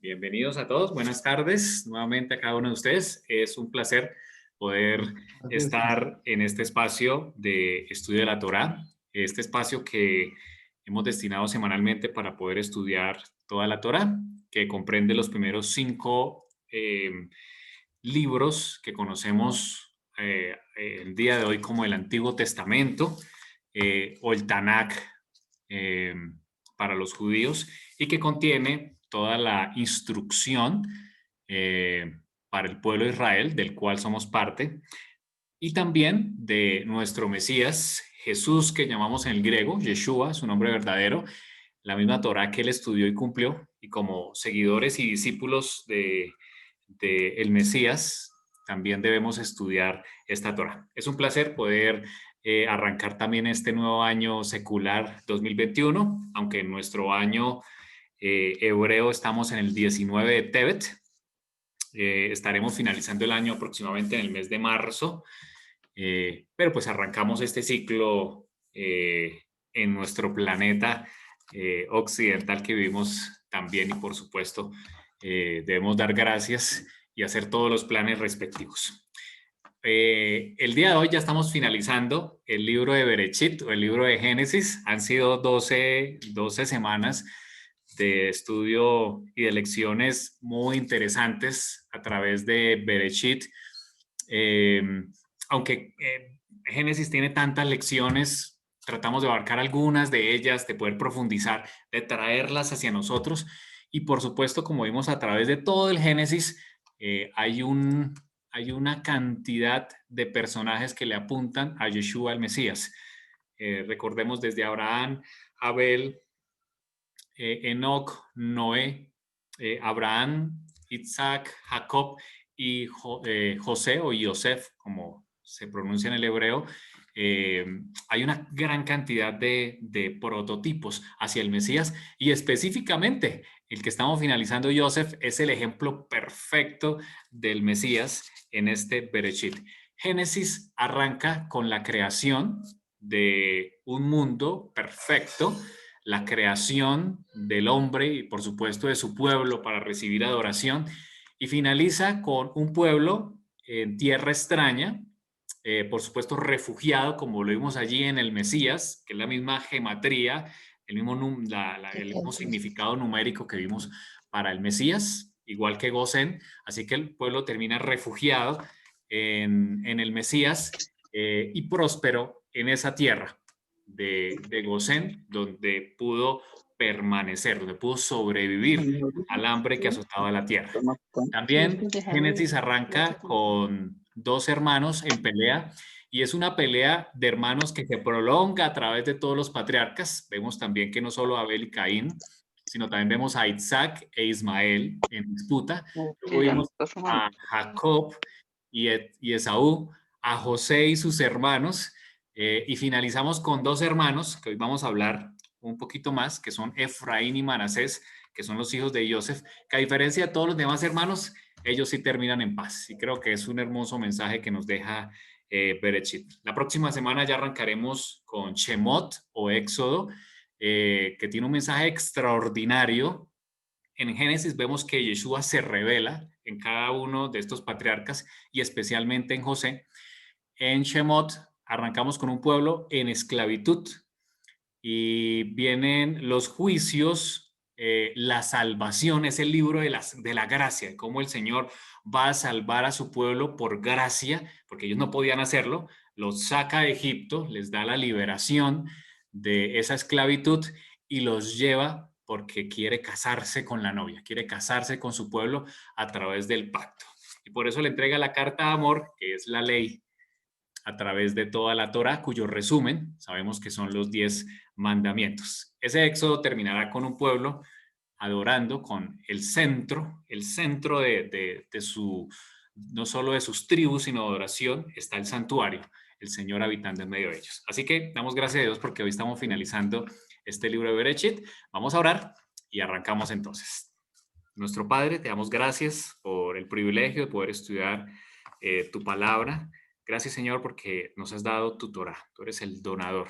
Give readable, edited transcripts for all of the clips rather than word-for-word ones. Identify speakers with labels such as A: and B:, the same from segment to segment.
A: Bienvenidos a todos, buenas tardes nuevamente a cada uno de ustedes. Es un placer poder estar en este espacio de estudio de la Torá, este espacio que hemos destinado semanalmente para poder estudiar toda la Torá, que comprende los primeros 5 libros que conocemos el día de hoy como el Antiguo Testamento o el Tanakh eh, para los judíos y que contiene toda la instrucción para el pueblo de Israel, del cual somos parte, y también de nuestro Mesías, Jesús, que llamamos en el griego, Yeshua, su nombre verdadero, la misma Torá que él estudió y cumplió, y como seguidores y discípulos de el Mesías, también debemos estudiar esta Torá. Es un placer poder arrancar también este nuevo año secular 2021, aunque en nuestro año hebreo estamos en el 19 de Tevet. Estaremos finalizando el año aproximadamente en el mes de marzo, pero pues arrancamos este ciclo en nuestro planeta occidental que vivimos también, y por supuesto debemos dar gracias y hacer todos los planes respectivos. El día de hoy ya estamos finalizando el libro de Bereshit o el libro de Génesis. Han sido 12 semanas de estudio y de lecciones muy interesantes a través de Bereshit. Aunque Génesis tiene tantas lecciones, tratamos de abarcar algunas de ellas, de poder profundizar, de traerlas hacia nosotros. Y por supuesto, como vimos a través de todo el Génesis, hay una cantidad de personajes que le apuntan a Yeshua el Mesías. Recordemos desde Abraham, Abel, Enoc, Noé, Abraham, Isaac, Jacob y José o Yosef, como se pronuncia en el hebreo. Hay una gran cantidad de prototipos hacia el Mesías, y específicamente el que estamos finalizando, Yosef, es el ejemplo perfecto del Mesías en este Bereshit. Génesis arranca con la creación de un mundo perfecto, la creación del hombre y por supuesto de su pueblo para recibir adoración, y finaliza con un pueblo en tierra extraña, por supuesto refugiado, como lo vimos allí en el Mesías, que es la misma gematría, el mismo significado numérico que vimos para el Mesías, igual que Gosén. Así que el pueblo termina refugiado en el Mesías y próspero en esa tierra de Gosén, donde pudo permanecer, donde pudo sobrevivir al hambre que azotaba la tierra. También Génesis arranca con dos hermanos en pelea, y es una pelea de hermanos que se prolonga a través de todos los patriarcas. Vemos también que no solo Abel y Caín, sino también vemos a Isaac e Ismael en disputa. Luego vimos a Jacob y Esaú, a José y sus hermanos, y finalizamos con dos hermanos que hoy vamos a hablar un poquito más, que son Efraín y Manasés, que son los hijos de Joseph, que a diferencia de todos los demás hermanos, ellos sí terminan en paz. Y creo que es un hermoso mensaje que nos deja Bereshit. La próxima semana ya arrancaremos con Shemot o Éxodo, que tiene un mensaje extraordinario. En Génesis vemos que Yeshua se revela en cada uno de estos patriarcas y especialmente en José. En Shemot arrancamos con un pueblo en esclavitud y vienen los juicios, la salvación. Es el libro de la gracia, cómo el Señor va a salvar a su pueblo por gracia, porque ellos no podían hacerlo, los saca de Egipto, les da la liberación de esa esclavitud y los lleva porque quiere casarse con la novia, quiere casarse con su pueblo a través del pacto. Y por eso le entrega la carta de amor, que es la ley, a través de toda la Torá, cuyo resumen sabemos que son los 10 mandamientos. Ese éxodo terminará con un pueblo adorando, con el centro de su, no solo de sus tribus, sino de adoración, está el santuario, el Señor habitando en medio de ellos. Así que damos gracias a Dios porque hoy estamos finalizando este libro de Bereshit. Vamos a orar y arrancamos entonces. Nuestro Padre, te damos gracias por el privilegio de poder estudiar tu palabra. Gracias, Señor, porque nos has dado tu Torah. Tú eres el donador.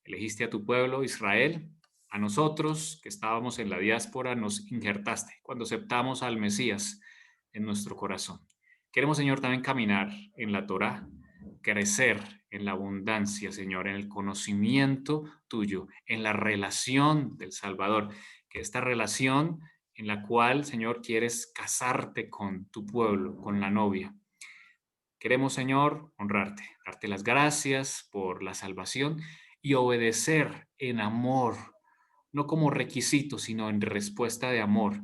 A: Elegiste a tu pueblo, Israel, a nosotros que estábamos en la diáspora nos injertaste cuando aceptamos al Mesías en nuestro corazón. Queremos, Señor, también caminar en la Torá, crecer en la abundancia, Señor, en el conocimiento tuyo, en la relación del Salvador, que esta relación en la cual, Señor, quieres casarte con tu pueblo, con la novia. Queremos, Señor, honrarte, darte las gracias por la salvación y obedecer en amor, no como requisito, sino en respuesta de amor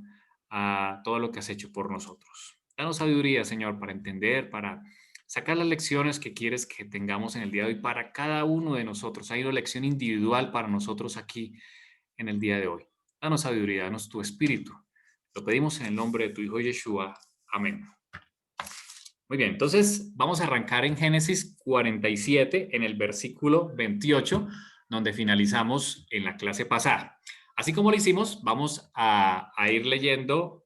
A: a todo lo que has hecho por nosotros. Danos sabiduría, Señor, para entender, para sacar las lecciones que quieres que tengamos en el día de hoy para cada uno de nosotros. Hay una lección individual para nosotros aquí en el día de hoy. Danos sabiduría, danos tu espíritu. Lo pedimos en el nombre de tu Hijo Yeshua. Amén. Muy bien, entonces vamos a arrancar en Génesis 47, en el versículo 28, donde finalizamos en la clase pasada. Así como lo hicimos, vamos a ir leyendo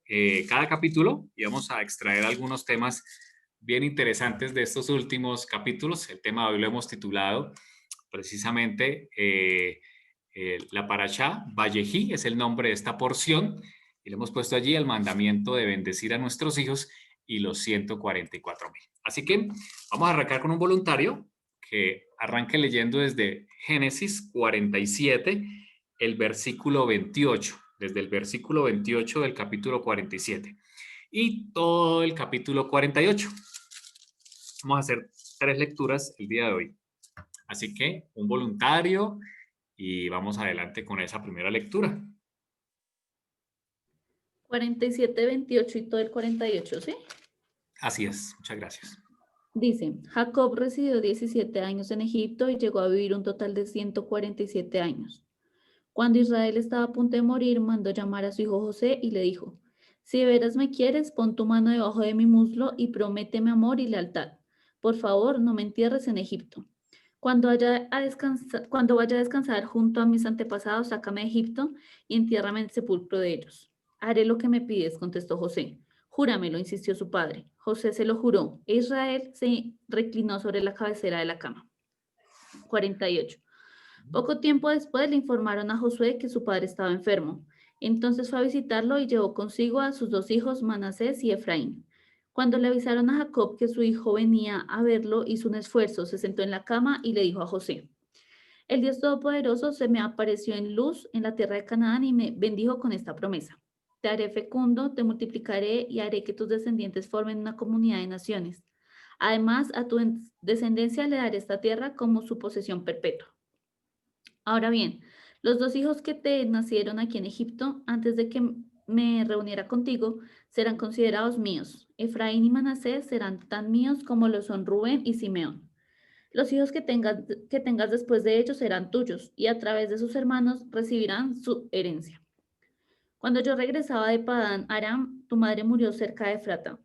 A: cada capítulo y vamos a extraer algunos temas bien interesantes de estos últimos capítulos. El tema de hoy lo hemos titulado precisamente la Parashá, Vallejí, es el nombre de esta porción, y le hemos puesto allí el mandamiento de bendecir a nuestros hijos y los 144,000. Así que vamos a arrancar con un voluntario que arranque leyendo desde Génesis 47, el versículo 28, desde el versículo 28 del capítulo 47 y todo el capítulo 48. Vamos a hacer 3 lecturas el día de hoy. Así que un voluntario y vamos adelante con esa primera lectura.
B: 47, 28 y todo el 48, ¿sí?
A: Así es, muchas gracias.
B: Dice, Jacob residió 17 años en Egipto y llegó a vivir un total de 147 años. Cuando Israel estaba a punto de morir, mandó llamar a su hijo José y le dijo, si de veras me quieres, pon tu mano debajo de mi muslo y prométeme amor y lealtad. Por favor, no me entierres en Egipto. Cuando vaya a descansar junto a mis antepasados, sácame de Egipto y entiérrame en el sepulcro de ellos. Haré lo que me pides, contestó José. Júramelo, insistió su padre. José se lo juró, e Israel se reclinó sobre la cabecera de la cama. 48. Poco tiempo después le informaron a Josué que su padre estaba enfermo. Entonces fue a visitarlo y llevó consigo a sus 2 hijos, Manasés y Efraín. Cuando le avisaron a Jacob que su hijo venía a verlo, hizo un esfuerzo, se sentó en la cama y le dijo a José, el Dios Todopoderoso se me apareció en luz en la tierra de Canaán y me bendijo con esta promesa. Te haré fecundo, te multiplicaré y haré que tus descendientes formen una comunidad de naciones. Además, a tu descendencia le daré esta tierra como su posesión perpetua. Ahora bien, los 2 hijos que te nacieron aquí en Egipto, antes de que me reuniera contigo, serán considerados míos. Efraín y Manasés serán tan míos como lo son Rubén y Simeón. Los hijos que tengas después de ellos serán tuyos, y a través de sus hermanos recibirán su herencia. Cuando yo regresaba de Padán Aram, tu madre murió cerca de Efrata,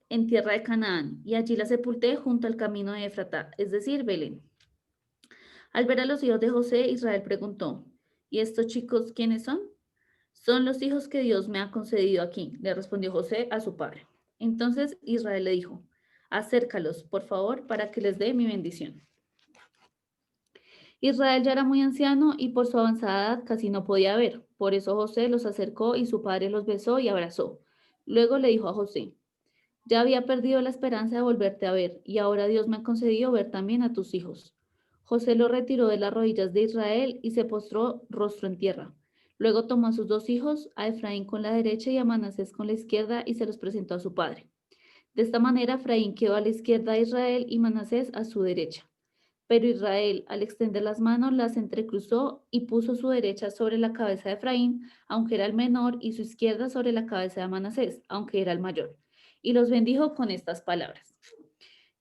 B: en tierra de Canaán, y allí la sepulté junto al camino de Efrata, es decir, Belén. Al ver a los hijos de José, Israel preguntó, ¿y estos chicos quiénes son? Son los hijos que Dios me ha concedido aquí, le respondió José a su padre. Entonces Israel le dijo, acércalos, por favor, para que les dé mi bendición. Israel ya era muy anciano y por su avanzada edad casi no podía ver. Por eso José los acercó y su padre los besó y abrazó. Luego le dijo a José, ya había perdido la esperanza de volverte a ver, y ahora Dios me ha concedido ver también a tus hijos. José lo retiró de las rodillas de Israel y se postró rostro en tierra. Luego tomó a sus 2 hijos, a Efraín con la derecha y a Manasés con la izquierda, y se los presentó a su padre. De esta manera, Efraín quedó a la izquierda de Israel y Manasés a su derecha. Pero Israel, al extender las manos, las entrecruzó y puso su derecha sobre la cabeza de Efraín, aunque era el menor, y su izquierda sobre la cabeza de Manasés, aunque era el mayor. Y los bendijo con estas palabras.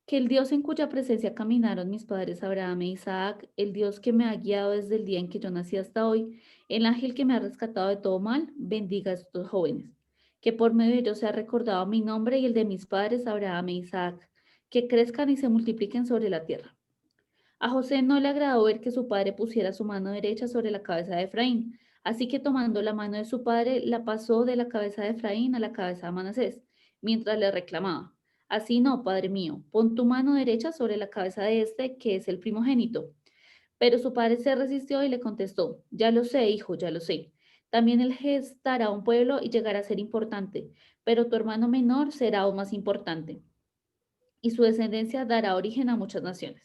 B: Que el Dios en cuya presencia caminaron mis padres Abraham e Isaac, el Dios que me ha guiado desde el día en que yo nací hasta hoy, el ángel que me ha rescatado de todo mal, bendiga a estos jóvenes. Que por medio de ellos sea recordado mi nombre y el de mis padres Abraham e Isaac, que crezcan y se multipliquen sobre la tierra. A José no le agradó ver que su padre pusiera su mano derecha sobre la cabeza de Efraín, así que tomando la mano de su padre, la pasó de la cabeza de Efraín a la cabeza de Manasés, mientras le reclamaba, así no, padre mío, pon tu mano derecha sobre la cabeza de este, que es el primogénito. Pero su padre se resistió y le contestó, ya lo sé, hijo, ya lo sé. También él gestará un pueblo y llegará a ser importante, pero tu hermano menor será aún más importante, y su descendencia dará origen a muchas naciones.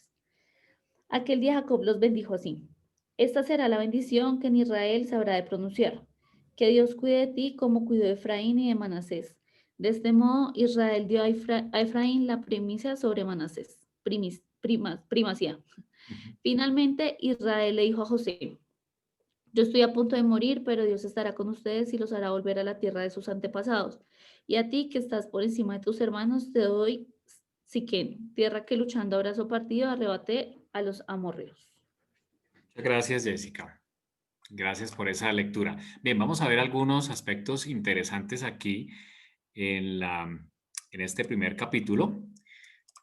B: Aquel día Jacob los bendijo así. Esta será la bendición que en Israel se habrá de pronunciar. Que Dios cuide de ti como cuidó de Efraín y de Manasés. De este modo, Israel dio a Efraín la primicia sobre Manasés. Primacía.
A: Ujú.
B: Finalmente, Israel le dijo a José, yo estoy a punto de morir, pero Dios estará con ustedes y los hará volver a la tierra de sus antepasados. Y a ti, que estás por encima de tus hermanos, te doy Siquén, tierra que luchando a brazo partido arrebaté a los amorreos.
A: Muchas gracias, Jessica. Gracias por esa lectura. Bien, vamos a ver algunos aspectos interesantes aquí en en este primer capítulo.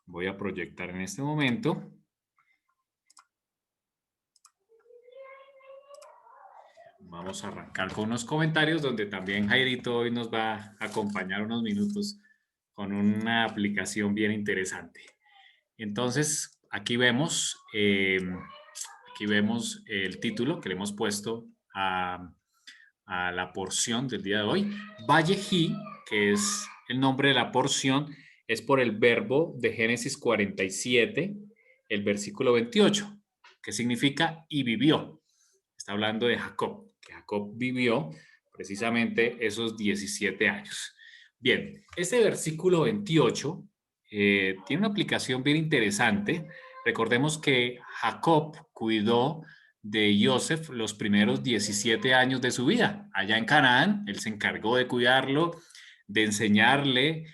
A: Voy a proyectar en este momento. Vamos a arrancar con unos comentarios donde también Jairito hoy nos va a acompañar unos minutos con una aplicación bien interesante. Entonces, aquí vemos el título que le hemos puesto a la porción del día de hoy. Vallejí, que es el nombre de la porción, es por el verbo de Génesis 47, el versículo 28, que significa y vivió. Está hablando de Jacob, que Jacob vivió precisamente esos 17 años. Bien, este versículo 28 tiene una aplicación bien interesante. Recordemos que Jacob cuidó de Joseph los primeros 17 años de su vida. Allá en Canaán, él se encargó de cuidarlo, de enseñarle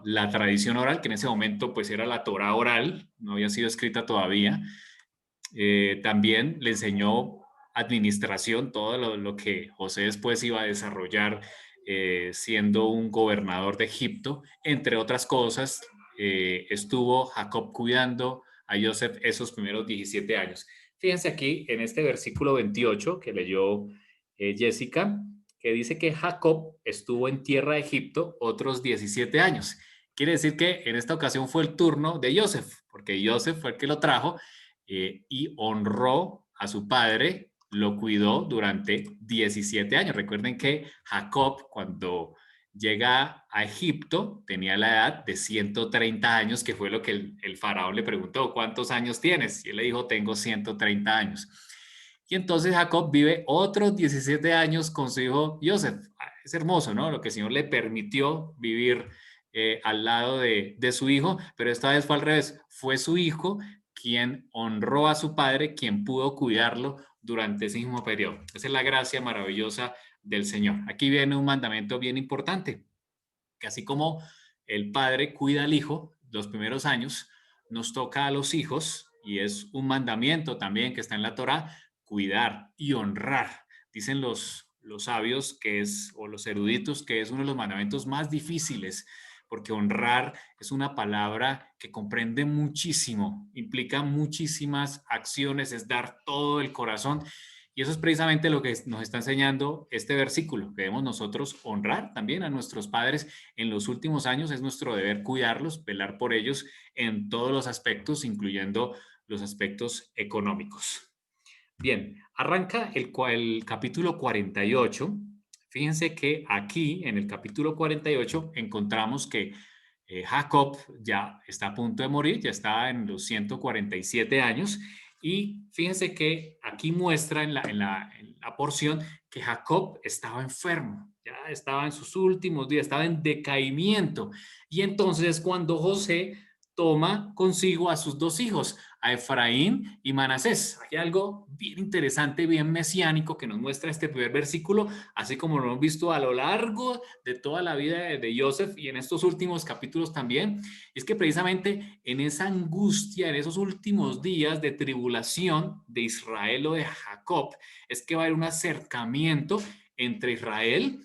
A: la tradición oral, que en ese momento pues era la Torá oral, no había sido escrita todavía. También le enseñó administración, todo lo que José después iba a desarrollar siendo un gobernador de Egipto. Entre otras cosas, estuvo Jacob cuidando a Joseph esos primeros 17 años. Fíjense aquí en este versículo 28 que leyó Jessica, que dice que Jacob estuvo en tierra de Egipto otros 17 años. Quiere decir que en esta ocasión fue el turno de Joseph, porque Joseph fue el que lo trajo y honró a su padre, lo cuidó durante 17 años. Recuerden que Jacob, cuando llega a Egipto, tenía la edad de 130 años, que fue lo que el faraón le preguntó, ¿cuántos años tienes? Y él le dijo, tengo 130 años. Y entonces Jacob vive otros 17 años con su hijo Joseph. Es hermoso, ¿no? Lo que el Señor le permitió vivir al lado de su hijo, pero esta vez fue al revés. Fue su hijo quien honró a su padre, quien pudo cuidarlo durante ese mismo periodo. Esa es la gracia maravillosa del Señor. Aquí viene un mandamiento bien importante, que así como el padre cuida al hijo los primeros años, nos toca a los hijos, y es un mandamiento también que está en la Torá, cuidar y honrar. Dicen los sabios que es, o los eruditos, que es uno de los mandamientos más difíciles, porque honrar es una palabra que comprende muchísimo, implica muchísimas acciones, es dar todo el corazón. Y eso es precisamente lo que nos está enseñando este versículo. Debemos nosotros honrar también a nuestros padres en los últimos años. Es nuestro deber cuidarlos, velar por ellos en todos los aspectos, incluyendo los aspectos económicos. Bien, arranca el capítulo 48. Fíjense que aquí, en el capítulo 48, encontramos que Jacob ya está a punto de morir, ya está en los 147 años. Y fíjense que aquí muestra en la porción que Jacob estaba enfermo, ya estaba en sus últimos días, estaba en decaimiento. Y entonces es cuando José toma consigo a sus dos hijos, a Efraín y Manasés. Hay algo bien interesante, bien mesiánico que nos muestra este primer versículo, así como lo hemos visto a lo largo de toda la vida de Joseph y en estos últimos capítulos también. Es que precisamente en esa angustia, en esos últimos días de tribulación de Israel o de Jacob, es que va a haber un acercamiento entre Israel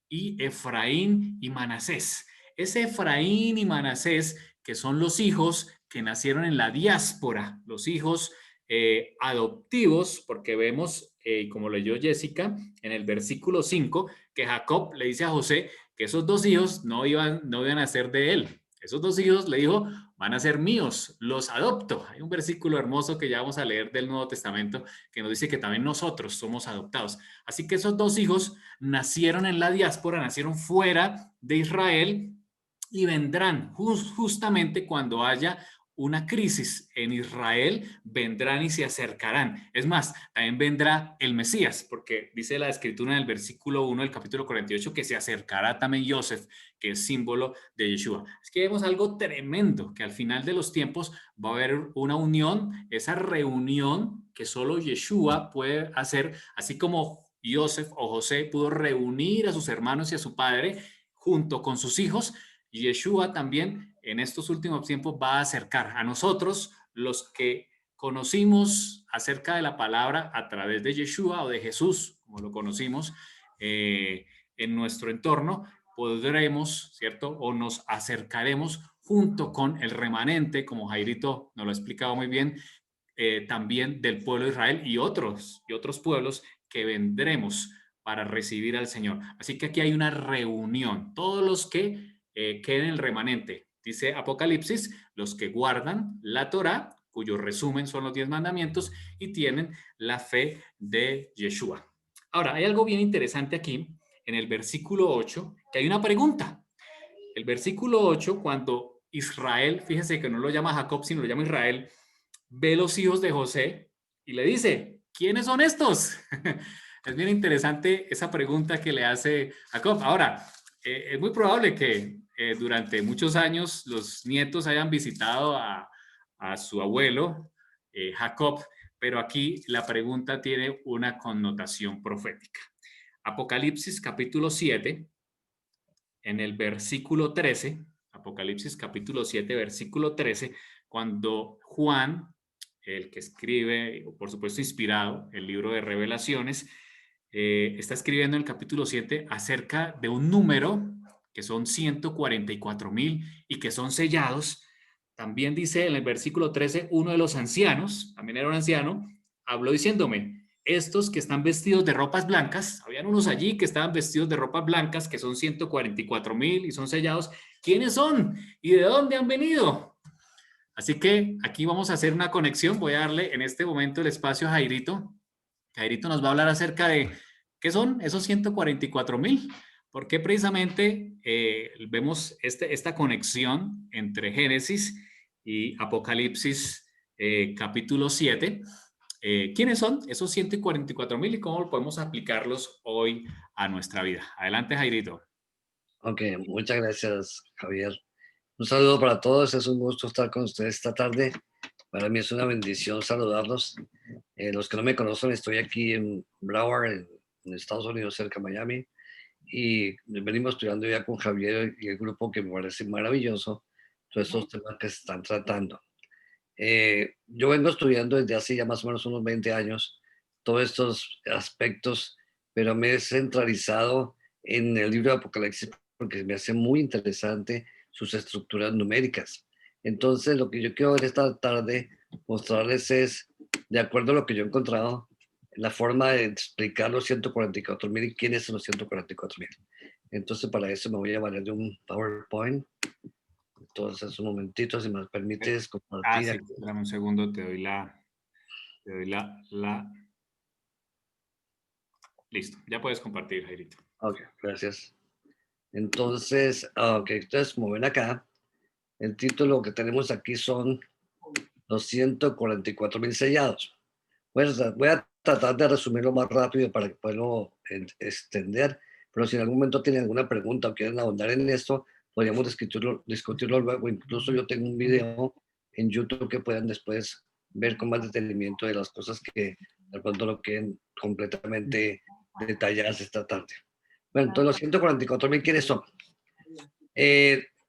A: y Efraín y Manasés. Ese Efraín y Manasés, que son los hijos que nacieron en la diáspora, los hijos adoptivos, porque vemos, como leyó Jessica, en el versículo 5, que Jacob le dice a José que esos dos hijos no iban a ser de él, Esos 2 hijos, le dijo, van a ser míos, los adopto. Hay un versículo hermoso que ya vamos a leer del Nuevo Testamento que nos dice que también nosotros somos adoptados. Así que esos 2 hijos nacieron en la diáspora, nacieron fuera de Israel y vendrán justamente cuando haya una crisis en Israel, vendrán y se acercarán. Es más, también vendrá el Mesías, porque dice la Escritura en el versículo 1 del capítulo 48 que se acercará también Joseph, que es símbolo de Yeshua. Es que vemos algo tremendo, que al final de los tiempos va a haber una unión, esa reunión que solo Yeshua puede hacer, así como Joseph o José pudo reunir a sus hermanos y a su padre junto con sus hijos. Yeshua también en estos últimos tiempos va a acercar a nosotros, los que conocimos acerca de la palabra a través de Yeshua o de Jesús, como lo conocimos en nuestro entorno, podremos, ¿cierto? O nos acercaremos junto con el remanente, como Jairito nos lo ha explicado muy bien, también del pueblo de Israel y otros pueblos que vendremos para recibir al Señor. Así que aquí hay una reunión. Todos los que queden en el remanente, dice Apocalipsis, los que guardan la Torá, cuyo resumen son los 10 mandamientos y tienen la fe de Yeshua. Ahora, hay algo bien interesante aquí en el versículo 8, que hay una pregunta. El versículo 8, cuando Israel, fíjese que no lo llama Jacob, sino lo llama Israel, ve los hijos de José y le dice, ¿quiénes son estos? Es bien interesante esa pregunta que le hace Jacob. Ahora, es muy probable que durante muchos años los nietos hayan visitado a su abuelo, Jacob, pero aquí la pregunta tiene una connotación profética. Apocalipsis capítulo 7, en el versículo 13, Apocalipsis capítulo 7, versículo 13, cuando Juan, el que escribe, por supuesto inspirado, el libro de Revelaciones, está escribiendo en el capítulo 7 acerca de un número que son 144,000 y que son sellados. También dice en el versículo 13, uno de los ancianos, también era un anciano, habló diciéndome, estos que están vestidos de ropas blancas, habían unos allí que estaban vestidos de ropas blancas, que son 144,000 y son sellados, ¿quiénes son? ¿Y de dónde han venido? Así que aquí vamos a hacer una conexión, voy a darle en este momento el espacio a Jairito. Jairito nos va a hablar acerca de qué son esos 144,000, porque precisamente vemos esta conexión entre Génesis y Apocalipsis capítulo 7. ¿Quiénes son esos 144,000 y cómo podemos aplicarlos hoy a nuestra vida? Adelante, Jairito.
C: Ok, muchas gracias, Javier. Un saludo para todos, es un gusto estar con ustedes esta tarde. Para mí es una bendición saludarlos. Los que no me conocen, estoy aquí en Broward, en Estados Unidos, cerca de Miami, y venimos estudiando ya con Javier y el grupo, que me parece maravilloso todos estos temas que se están tratando. Yo vengo estudiando desde hace ya más o menos unos 20 años todos estos aspectos, pero me he centralizado en el libro de Apocalipsis porque me hace muy interesante sus estructuras numéricas. Entonces, lo que yo quiero ver esta tarde mostrarles es, de acuerdo a lo que yo he encontrado, la forma de explicar los 144,000 y quiénes son los 144,000. Entonces, para eso me voy a valer de un PowerPoint. Entonces, un momentito, si me permites compartir.
A: Sí, dame un segundo, te doy la... Listo, ya puedes compartir, Jairito.
C: Ok, gracias. Entonces, como ven acá, el título que tenemos aquí son los 144,000 sellados. Voy a tratar de resumirlo más rápido para que puedan extender, pero si en algún momento tienen alguna pregunta o quieren ahondar en esto, podríamos discutirlo luego. Incluso yo tengo un video en YouTube que puedan después ver con más detenimiento de las cosas que de pronto no queden completamente detalladas esta tarde. Bueno, entonces los 144,000, ¿quiénes son?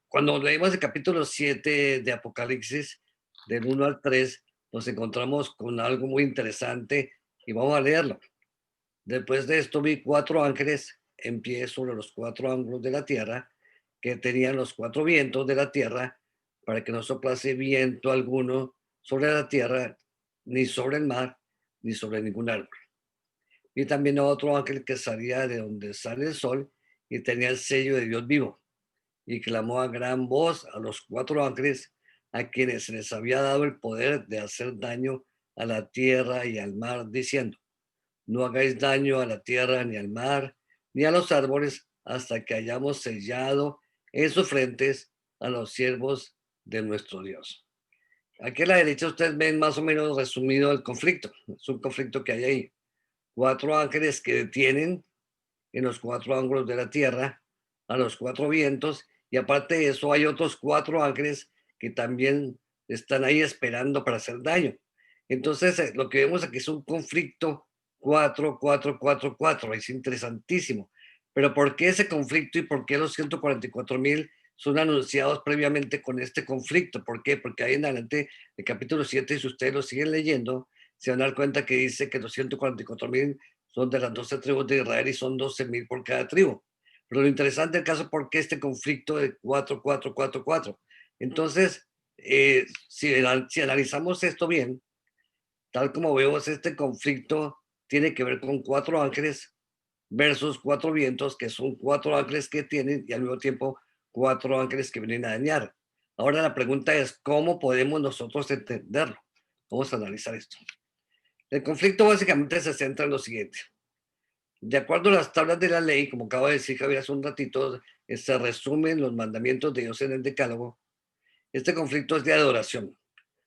C: Cuando leímos el capítulo 7 de Apocalipsis, del 1 al 3, nos encontramos con algo muy interesante y vamos a leerlo. Después de esto vi 4 ángeles en pie sobre los 4 ángulos de la tierra, que tenían los 4 vientos de la tierra, para que no soplase viento alguno sobre la tierra, ni sobre el mar, ni sobre ningún árbol. Vi también a otro ángel que salía de donde sale el sol y tenía el sello de Dios vivo. y clamó a gran voz a los 4 ángeles a quienes se les había dado el poder de hacer daño a la tierra y al mar, diciendo: no hagáis daño a la tierra, ni al mar, ni a los árboles, hasta que hayamos sellado en sus frentes a los siervos de nuestro Dios. Aquí a la derecha ustedes ven más o menos resumido el conflicto. Es un conflicto que hay ahí. 4 ángeles que detienen en los 4 ángulos de la tierra a los 4 vientos, y aparte de eso hay otros 4 ángeles que también están ahí esperando para hacer daño. Entonces, lo que vemos aquí es un conflicto 4, 4, 4, 4. Es interesantísimo. Pero ¿por qué ese conflicto y por qué los 144,000 son anunciados previamente con este conflicto? ¿Por qué? Porque ahí en adelante, el capítulo 7, si ustedes lo siguen leyendo, se van a dar cuenta que dice que los 144,000 son de las 12 tribus de Israel y son 12,000 por cada tribu. Pero lo interesante del caso, ¿por qué este conflicto de 4, 4, 4, 4? Entonces, si analizamos esto bien, tal como vemos, este conflicto tiene que ver con 4 ángeles versus 4 vientos, que son 4 ángeles que tienen y al mismo tiempo 4 ángeles que vienen a dañar. Ahora la pregunta es, ¿cómo podemos nosotros entenderlo? Vamos a analizar esto. El conflicto básicamente se centra en lo siguiente. De acuerdo a las tablas de la ley, como acaba de decir Javier hace un ratito, se resumen los mandamientos de Dios en el Decálogo. Este conflicto es de adoración.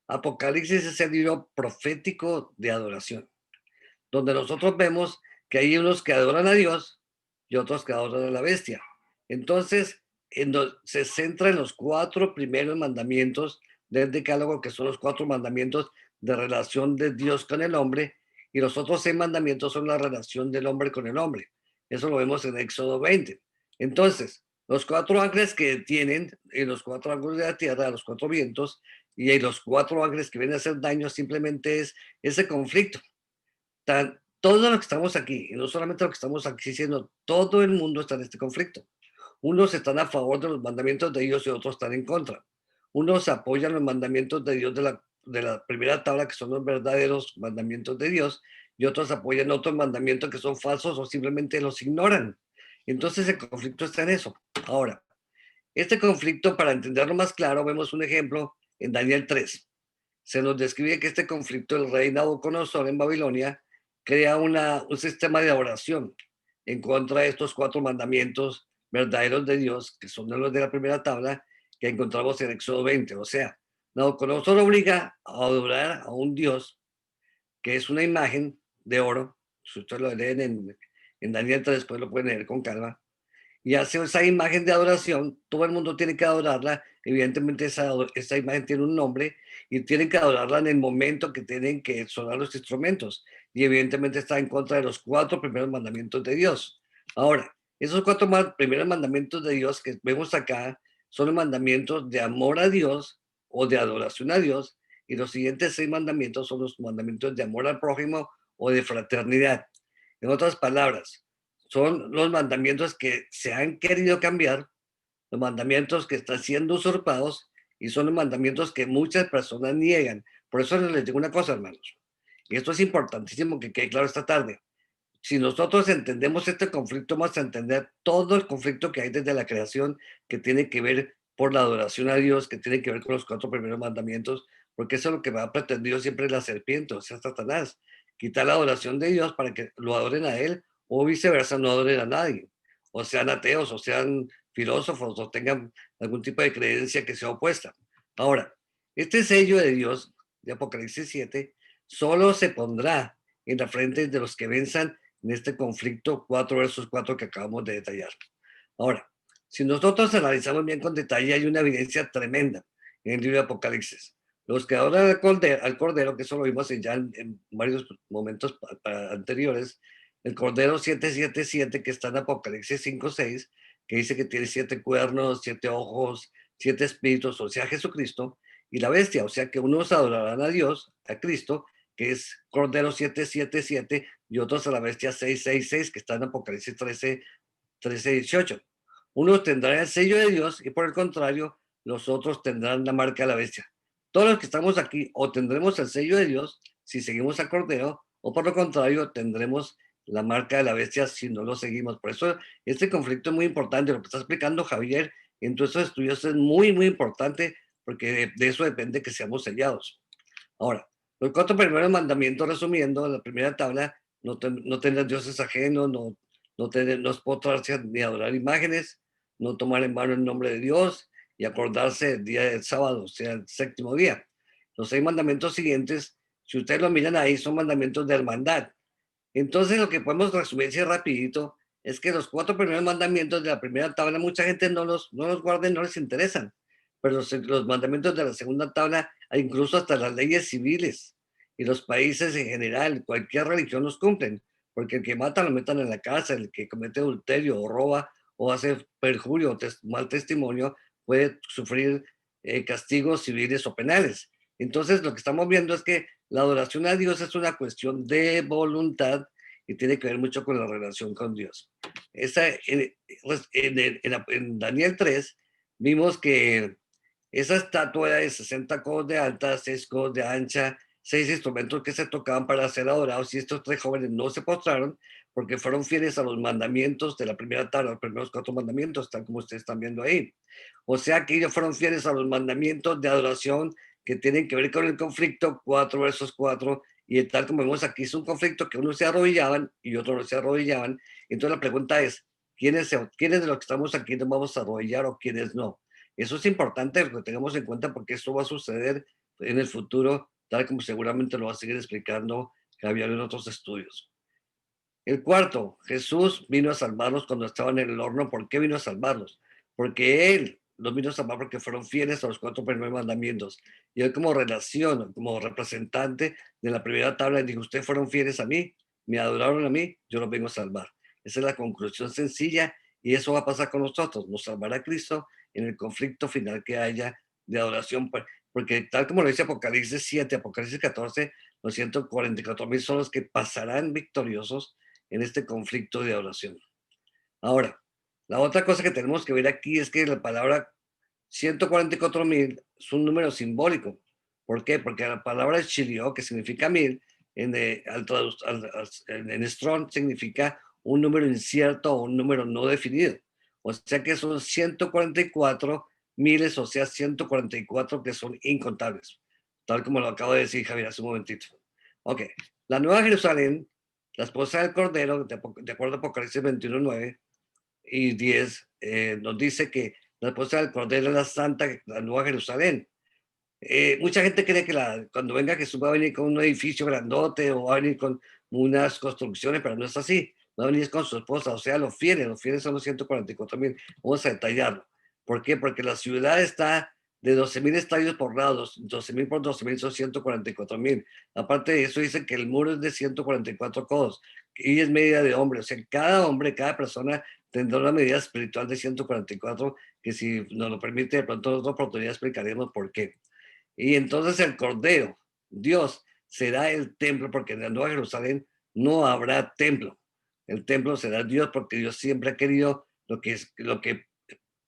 C: Apocalipsis es el libro profético de adoración, donde nosotros vemos que hay unos que adoran a Dios y otros que adoran a la bestia. Entonces, se centra en los 4 primeros mandamientos del Decálogo, que son los 4 mandamientos de relación de Dios con el hombre, y los otros 6 mandamientos son la relación del hombre con el hombre. Eso lo vemos en Éxodo 20. Entonces, los 4 ángeles que tienen en los 4 ángulos de la tierra, los 4 vientos, y los 4 ángeles que vienen a hacer daño, simplemente es ese conflicto. Todo lo que estamos aquí, y no solamente lo que estamos aquí, sino todo el mundo está en este conflicto. Unos están a favor de los mandamientos de Dios y otros están en contra. Unos apoyan los mandamientos de Dios de la primera tabla, que son los verdaderos mandamientos de Dios, y otros apoyan otros mandamientos que son falsos o simplemente los ignoran. Entonces el conflicto está en eso. Ahora, este conflicto, para entenderlo más claro, vemos un ejemplo en Daniel 3. Se nos describe que este conflicto, el rey Nabucodonosor en Babilonia crea un sistema de oración en contra de estos 4 mandamientos verdaderos de Dios, que son los de la primera tabla, que encontramos en Éxodo 20. O sea, Nabucodonosor obliga a adorar a un Dios que es una imagen de oro. Si ustedes lo leen en Daniel 3, después lo pueden leer con calma, y hace esa imagen de adoración. Todo el mundo tiene que adorarla. Evidentemente esa imagen tiene un nombre y tienen que adorarla en el momento que tienen que sonar los instrumentos. Y evidentemente está en contra de los 4 primeros mandamientos de Dios. Ahora, esos 4 primeros mandamientos de Dios que vemos acá son los mandamientos de amor a Dios o de adoración a Dios, y los siguientes 6 mandamientos son los mandamientos de amor al prójimo o de fraternidad. En otras palabras, son los mandamientos que se han querido cambiar, los mandamientos que están siendo usurpados, y son los mandamientos que muchas personas niegan. Por eso les digo una cosa, hermanos, y esto es importantísimo que quede claro esta tarde. Si nosotros entendemos este conflicto, vamos a entender todo el conflicto que hay desde la creación, que tiene que ver por la adoración a Dios, que tiene que ver con los 4 primeros mandamientos, porque eso es lo que ha pretendido siempre la serpiente, o sea, Satanás, quitar la adoración de Dios para que lo adoren a él, o viceversa, no adoren a nadie, o sean ateos, o sean filósofos, o tengan algún tipo de creencia que sea opuesta. Ahora, este sello de Dios, de Apocalipsis 7, solo se pondrá en la frente de los que venzan en este conflicto 4 versus 4 que acabamos de detallar. Ahora, si nosotros analizamos bien con detalle, hay una evidencia tremenda en el libro de Apocalipsis. Los que adoran al Cordero, que eso lo vimos ya en varios momentos anteriores, el Cordero 777, que está en Apocalipsis 5:6, que dice que tiene 7 cuernos, 7 ojos, 7 espíritus, o sea, Jesucristo, y la bestia, o sea, que unos adorarán a Dios, a Cristo, que es Cordero 777, y otros a la bestia 666, que está en Apocalipsis 13:18. Unos tendrán el sello de Dios y por el contrario, los otros tendrán la marca de la bestia. Todos los que estamos aquí o tendremos el sello de Dios si seguimos al Cordero, o por lo contrario, tendremos la marca de la bestia si no lo seguimos. Por eso este conflicto es muy importante. Lo que está explicando Javier Entonces, estos estudios es muy, muy importante porque de eso depende que seamos sellados. Ahora, los 4 primeros mandamientos, resumiendo, la primera tabla, no tener dioses ajenos, no postrarse ni adorar imágenes, no tomar en vano el nombre de Dios y acordarse del día del sábado, o sea, el séptimo día. Los 6 mandamientos siguientes, si ustedes lo miran ahí, son mandamientos de hermandad. Entonces, lo que podemos resumir así rapidito es que los 4 primeros mandamientos de la primera tabla, mucha gente no los guarda y no les interesan. Pero los mandamientos de la segunda tabla, incluso hasta las leyes civiles y los países en general, cualquier religión los cumplen. Porque el que mata lo metan en la cárcel, el que comete adulterio o roba o hace perjurio o mal testimonio puede sufrir castigos civiles o penales. Entonces, lo que estamos viendo es que la adoración a Dios es una cuestión de voluntad y tiene que ver mucho con la relación con Dios. Pues, en Daniel 3 vimos que esa estatua era de 60 codos de alta, 6 codos de ancha, 6 instrumentos que se tocaban para ser adorados, y estos 3 jóvenes no se postraron porque fueron fieles a los mandamientos de la primera tabla, los primeros 4 mandamientos, tal como ustedes están viendo ahí. O sea que ellos fueron fieles a los mandamientos de adoración que tienen que ver con el conflicto 4 versos 4, y tal como vemos aquí es un conflicto que unos se arrodillaban y otros no se arrodillaban. Entonces la pregunta es, ¿quiénes de los que estamos aquí nos vamos a arrodillar o quiénes no? Eso es importante que lo tengamos en cuenta porque esto va a suceder en el futuro, tal como seguramente lo va a seguir explicando Javier en otros estudios. El cuarto, Jesús vino a salvarlos cuando estaban en el horno. ¿Por qué vino a salvarlos? Porque Él los vino a salvar porque fueron fieles a los 4 primeros mandamientos. Y Él como relación, como representante de la primera tabla, dijo, ustedes fueron fieles a mí, me adoraron a mí, yo los vengo a salvar. Esa es la conclusión sencilla y eso va a pasar con nosotros. Nos salvará Cristo en el conflicto final que haya de adoración. Porque tal como lo dice Apocalipsis 7, Apocalipsis 14, los 144,000 son los que pasarán victoriosos en este conflicto de adoración. Ahora, la otra cosa que tenemos que ver aquí es que la palabra 144,000 es un número simbólico. ¿Por qué? Porque la palabra chilió, que significa 1000, en Strong significa un número incierto o un número no definido. O sea que son 144 miles, o sea, 144 que son incontables, tal como lo acabo de decir Javier hace un momentito. Ok, la Nueva Jerusalén, la esposa del Cordero, de acuerdo a Apocalipsis 21:9 y 10, nos dice que la esposa del Cordero es la Santa, la Nueva Jerusalén. Mucha gente cree que cuando venga Jesús va a venir con un edificio grandote o va a venir con unas construcciones, pero no es así. Va a venir con su esposa, o sea, los fieles son los 144,000. Vamos a detallarlo. ¿Por qué? Porque la ciudad está de 12,000 estadios por lados, 12,000 por 12,000 son 144,000. Aparte de eso, dice que el muro es de 144 codos y es medida de hombre. O sea, cada hombre, cada persona tendrá una medida espiritual de 144, que si nos lo permite, de pronto en otra oportunidad explicaremos por qué. Y entonces el Cordero, Dios, será el templo, porque en la Nueva Jerusalén no habrá templo. El templo será Dios, porque Dios siempre ha querido lo que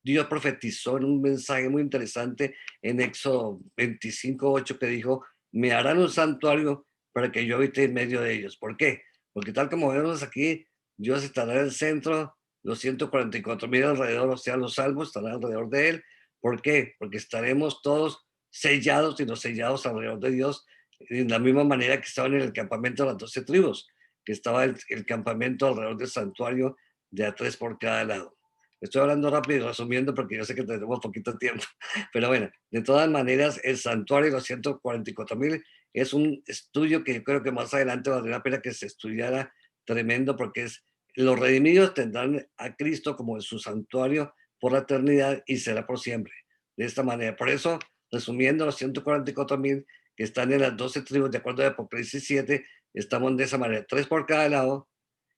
C: Dios profetizó en un mensaje muy interesante en Éxodo 25:8, que dijo, me harán un santuario para que yo habite en medio de ellos. ¿Por qué? Porque tal como vemos aquí, Dios estará en el centro, los 144,000 alrededor, o sea, los salvos estarán alrededor de él. ¿Por qué? Porque estaremos todos sellados y los sellados alrededor de Dios, de la misma manera que estaban en el campamento de las 12 tribus, que estaba el campamento alrededor del santuario de a 3 por cada lado. Estoy hablando rápido y resumiendo porque yo sé que tenemos poquito tiempo, pero bueno, de todas maneras, el santuario de los 144,000 es un estudio que yo creo que más adelante valdría la pena que se estudiara tremendo, porque los redimidos tendrán a Cristo como en su santuario por la eternidad y será por siempre. De esta manera, por eso, resumiendo, los 144,000 que están en las 12 tribus, de acuerdo a Apocalipsis 7, estamos de esa manera, 3 por cada lado,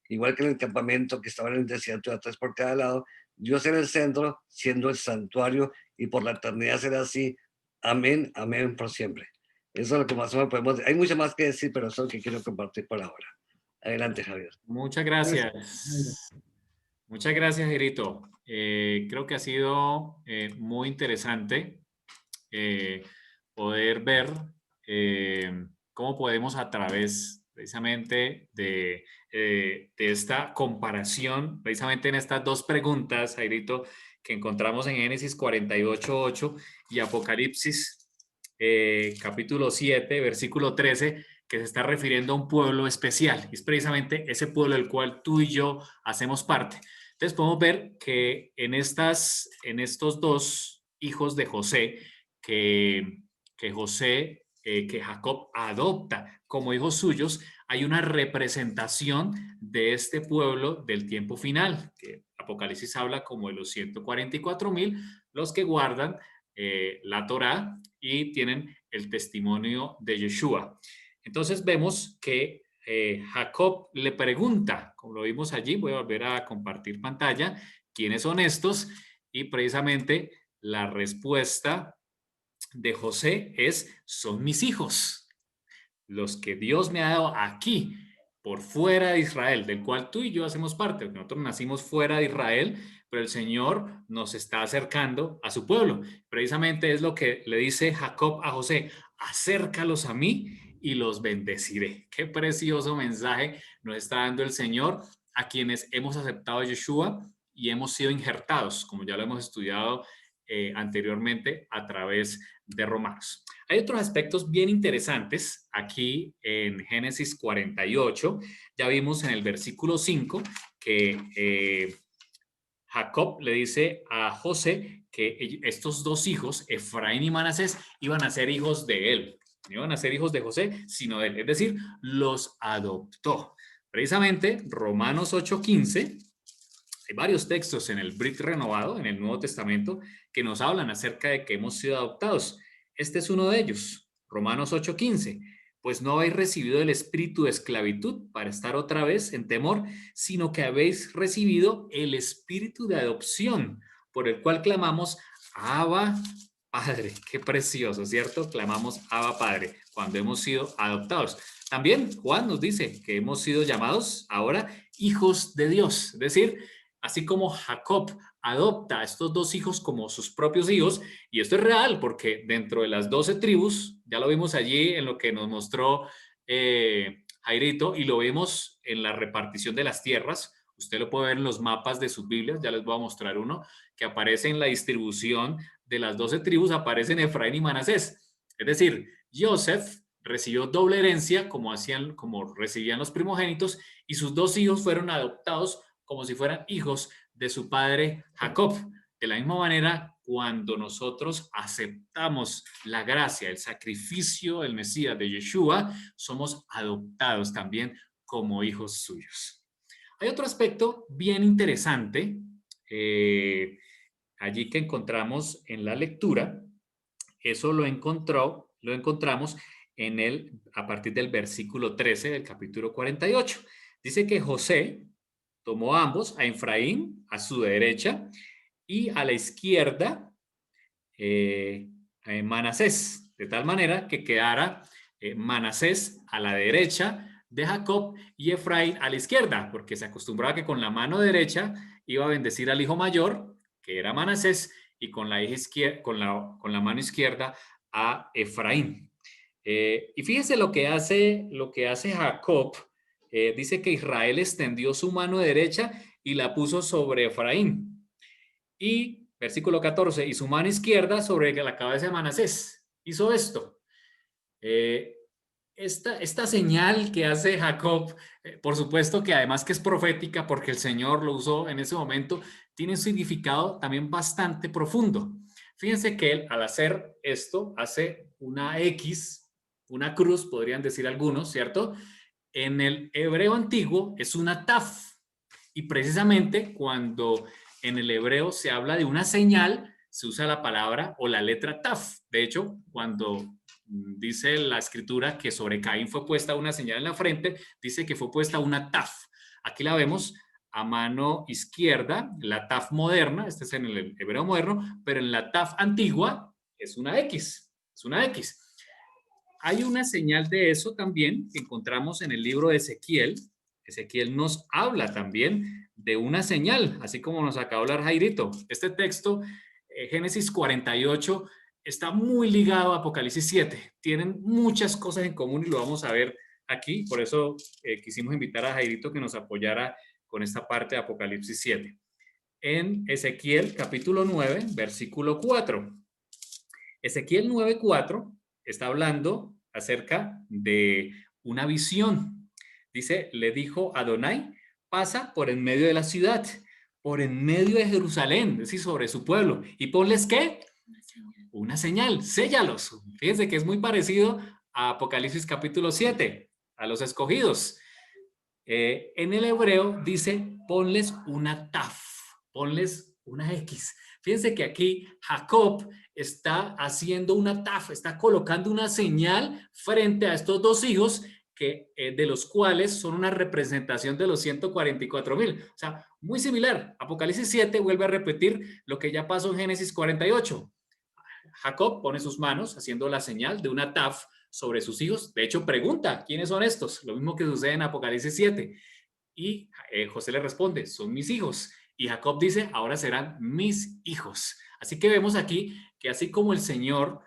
C: igual que en el campamento que estaba en el desierto, de 3 por cada lado, Dios en el centro, siendo el santuario, y por la eternidad será así. Amén, amén por siempre. Eso es lo que más o menos podemos decir. Hay mucho más que decir, pero eso es lo que quiero compartir por ahora. Adelante, Javier.
A: Muchas gracias. Muchas gracias, Jerito. Creo que ha sido muy interesante poder ver cómo podemos a través precisamente de esta comparación, precisamente en estas dos preguntas, Jairito, que encontramos en Génesis 48:8 y Apocalipsis capítulo 7, versículo 13, que se está refiriendo a un pueblo especial. Y es precisamente ese pueblo del cual tú y yo hacemos parte. Entonces podemos ver que en estos dos hijos de José, que que Jacob adopta como hijos suyos, hay una representación de este pueblo del tiempo final, que Apocalipsis habla como de los 144,000, los que guardan la Torá y tienen el testimonio de Yeshua. Entonces vemos que Jacob le pregunta, como lo vimos allí, voy a volver a compartir pantalla, ¿quiénes son estos? Y precisamente la respuesta de José es, son mis hijos, los que Dios me ha dado aquí, por fuera de Israel, del cual tú y yo hacemos parte, porque nosotros nacimos fuera de Israel, pero el Señor nos está acercando a su pueblo. Precisamente es lo que le dice Jacob a José, acércalos a mí y los bendeciré. Qué precioso mensaje nos está dando el Señor a quienes hemos aceptado a Yeshua y hemos sido injertados, como ya lo hemos estudiado anteriormente a través de Romanos. Hay otros aspectos bien interesantes aquí en Génesis 48. Ya vimos en el versículo 5 que Jacob le dice a José que estos dos hijos, Efraín y Manasés, iban a ser hijos de él. No iban a ser hijos de José, sino de él. Es decir, los adoptó. Precisamente, Romanos 8:15. Hay varios textos en el Brit renovado, en el Nuevo Testamento, que nos hablan acerca de que hemos sido adoptados. Este es uno de ellos, Romanos 8:15. Pues no habéis recibido el espíritu de esclavitud para estar otra vez en temor, sino que habéis recibido el espíritu de adopción, por el cual clamamos, Abba Padre. Qué precioso, ¿cierto? Clamamos Abba Padre cuando hemos sido adoptados. También Juan nos dice que hemos sido llamados ahora hijos de Dios, es decir, así como Jacob adopta a estos dos hijos como sus propios hijos, y esto es real porque dentro de las 12 tribus, ya lo vimos allí en lo que nos mostró Jairito, y lo vimos en la repartición de las tierras, usted lo puede ver en los mapas de sus Biblias, ya les voy a mostrar uno, que aparece en la distribución de las 12 tribus, aparecen Efraín y Manasés, es decir, Joseph recibió doble herencia como recibían los primogénitos, y sus dos hijos fueron adoptados como si fueran hijos de su padre Jacob. De la misma manera, cuando nosotros aceptamos la gracia, el sacrificio del Mesías de Yeshua, somos adoptados también como hijos suyos. Hay otro aspecto bien interesante allí que encontramos en la lectura. Eso lo encontramos a partir del versículo 13 del capítulo 48. Dice que José tomó a ambos, a Efraín a su derecha y a la izquierda a Manasés, de tal manera que quedara Manasés a la derecha de Jacob y Efraín a la izquierda, porque se acostumbraba que con la mano derecha iba a bendecir al hijo mayor, que era Manasés, y con la mano izquierda a Efraín. Y fíjese lo que hace Jacob. Dice que Israel extendió su mano derecha y la puso sobre Efraín. Y versículo 14, y su mano izquierda sobre la cabeza de Manasés. Hizo esto. Esta señal que hace Jacob, por supuesto que además que es profética porque el Señor lo usó en ese momento, tiene un significado también bastante profundo. Fíjense que él al hacer esto hace una X, una cruz, podrían decir algunos, ¿cierto? En el hebreo antiguo es una taf, y precisamente cuando en el hebreo se habla de una señal, se usa la palabra o la letra taf. De hecho, cuando dice la escritura que sobre Caín fue puesta una señal en la frente, dice que fue puesta una taf. Aquí la vemos a mano izquierda, la taf moderna, este es en el hebreo moderno, pero en la taf antigua es una X, es una X. Hay una señal de eso también que encontramos en el libro de Ezequiel. Ezequiel nos habla también de una señal, así como nos acaba de hablar Jairito. Este texto, Génesis 48, está muy ligado a Apocalipsis 7. Tienen muchas cosas en común y lo vamos a ver aquí, por eso quisimos invitar a Jairito que nos apoyara con esta parte de Apocalipsis 7. En Ezequiel capítulo 9, versículo 4. Ezequiel 9:4 está hablando acerca de una visión. Dice, le dijo Adonai, pasa por en medio de la ciudad, por en medio de Jerusalén, es decir, sobre su pueblo, y ponles ¿qué? Una señal, séllalos. Fíjense que es muy parecido a Apocalipsis capítulo 7, a los escogidos. En el hebreo dice, ponles una taf, ponles una X. Fíjense que aquí Jacob está haciendo una taf, está colocando una señal frente a estos dos hijos que, de los cuales son una representación de los 144,000. O sea, muy similar. Apocalipsis 7 vuelve a repetir lo que ya pasó en Génesis 48. Jacob pone sus manos haciendo la señal de una taf sobre sus hijos. De hecho, pregunta, ¿quiénes son estos? Lo mismo que sucede en Apocalipsis 7. Y José le responde, son mis hijos. Y Jacob dice, ahora serán mis hijos. Así que vemos aquí que así como el Señor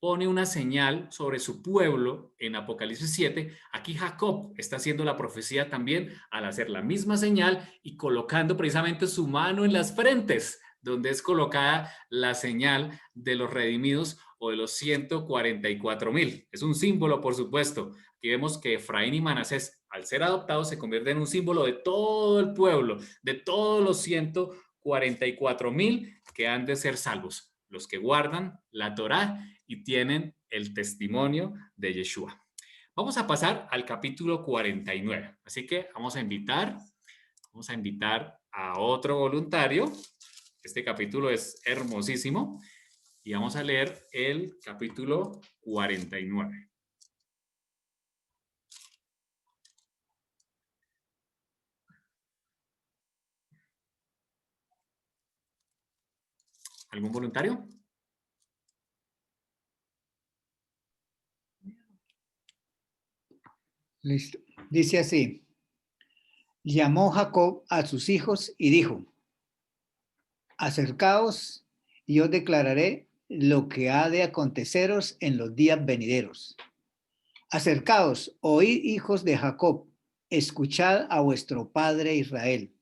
A: pone una señal sobre su pueblo en Apocalipsis 7, aquí Jacob está haciendo la profecía también al hacer la misma señal y colocando precisamente su mano en las frentes, donde es colocada la señal de los redimidos o de los 144,000. Es un símbolo, por supuesto. Aquí vemos que Efraín y Manasés, al ser adoptados, se convierten en un símbolo de todo el pueblo, de todos los 144,000 que han de ser salvos, los que guardan la Torá y tienen el testimonio de Yeshua. Vamos a pasar al capítulo 49. Así que vamos a invitar a otro voluntario. Este capítulo es hermosísimo y vamos a leer el capítulo 49. ¿Algún voluntario?
D: Listo. Dice así, llamó Jacob a sus hijos y dijo, acercaos y os declararé lo que ha de aconteceros en los días venideros. Acercaos, oíd hijos de Jacob, escuchad a vuestro padre Israel.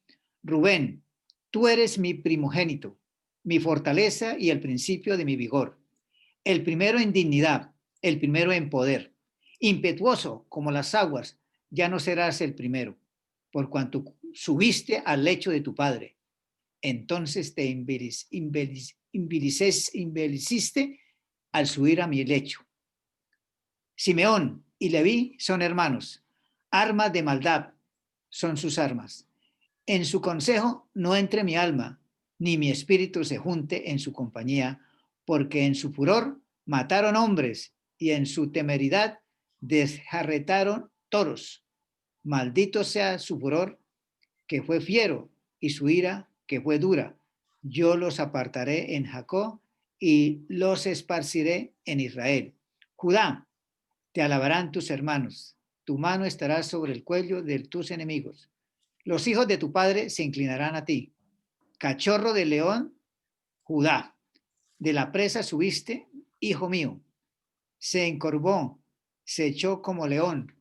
D: Rubén, tú eres mi primogénito, mi fortaleza y el principio de mi vigor, el primero en dignidad, el primero en poder. Impetuoso como las aguas, ya no serás el primero, por cuanto subiste al lecho de tu padre. Entonces te embeleciste al subir a mi lecho. Simeón y Leví son hermanos, armas de maldad son sus armas. En su consejo no entre mi alma, ni mi espíritu se junte en su compañía, porque en su furor mataron hombres y en su temeridad desjarretaron toros. Maldito sea su furor, que fue fiero, y su ira, que fue dura. Yo los apartaré en Jacob y los esparciré en Israel. Judá, te alabarán tus hermanos. Tu mano estará sobre el cuello de tus enemigos. Los hijos de tu padre se inclinarán a ti. Cachorro de león, Judá, de la presa subiste, hijo mío. Se encorvó, se echó como león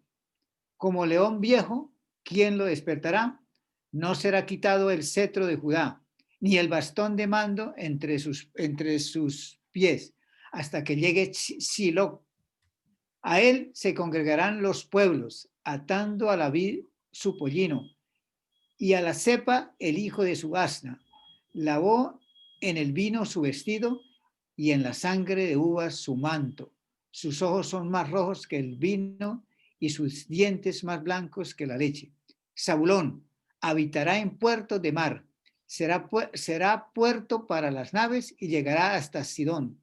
D: viejo, ¿quién lo despertará? No será quitado el cetro de Judá, ni el bastón de mando entre sus pies, hasta que llegue Silo. A él se congregarán los pueblos, atando a la vid su pollino, y a la cepa el hijo de su asna. Lavó en el vino su vestido, y en la sangre de uvas su manto. Sus ojos son más rojos que el vino, y sus dientes más blancos que la leche. Zabulón habitará en puertos de mar, será puerto para las naves y llegará hasta Sidón.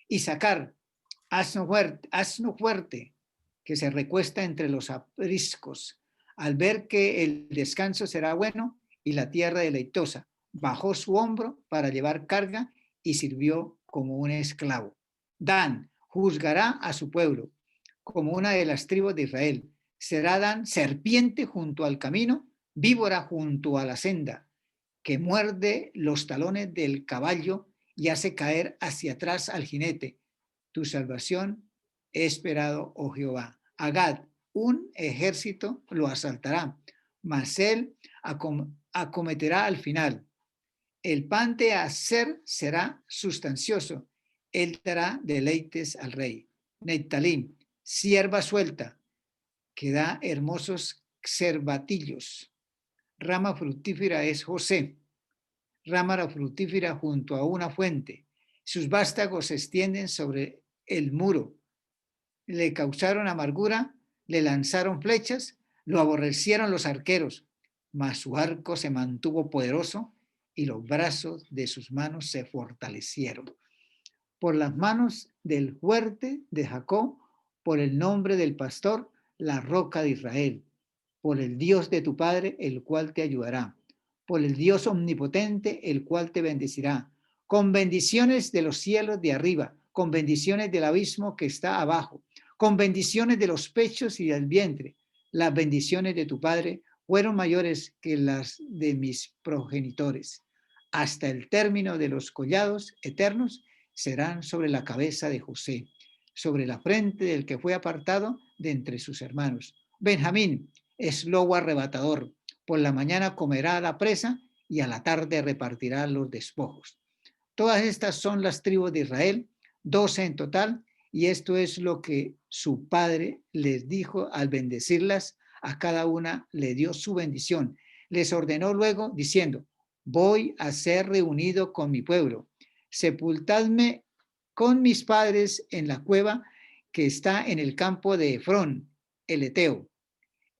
D: Isaacar, asno fuerte, que se recuesta entre los apriscos. Al ver que el descanso será bueno y la tierra deleitosa, bajó su hombro para llevar carga y sirvió como un esclavo. Dan juzgará a su pueblo como una de las tribus de Israel. Será Dan serpiente junto al camino, víbora junto a la senda, que muerde los talones del caballo y hace caer hacia atrás al jinete. Tu salvación he esperado, oh Jehová. Agad, un ejército lo asaltará, mas él acometerá al final. El pan de Aser será sustancioso, él dará deleites al rey. Neftalí, sierva suelta, que da hermosos cervatillos. Rama fructífera es José, rama fructífera junto a una fuente. Sus vástagos se extienden sobre el muro. Le causaron amargura, le lanzaron flechas, lo aborrecieron los arqueros, mas su arco se mantuvo poderoso y los brazos de sus manos se fortalecieron. Por las manos del fuerte de Jacob, por el nombre del pastor, la roca de Israel, por el Dios de tu Padre, el cual te ayudará, por el Dios omnipotente, el cual te bendecirá, con bendiciones de los cielos de arriba, con bendiciones del abismo que está abajo, con bendiciones de los pechos y del vientre. Las bendiciones de tu Padre fueron mayores que las de mis progenitores. Hasta el término de los collados eternos serán sobre la cabeza de José, sobre la frente del que fue apartado de entre sus hermanos. Benjamín es lobo arrebatador. Por la mañana comerá la presa y a la tarde repartirá los despojos. Todas estas son las tribus de Israel, 12 en total, y esto es lo que su padre les dijo al bendecirlas. A cada una le dio su bendición. Les ordenó luego diciendo: voy a ser reunido con mi pueblo. Sepultadme con mis padres en la cueva que está en el campo de Efrón, el Eteo,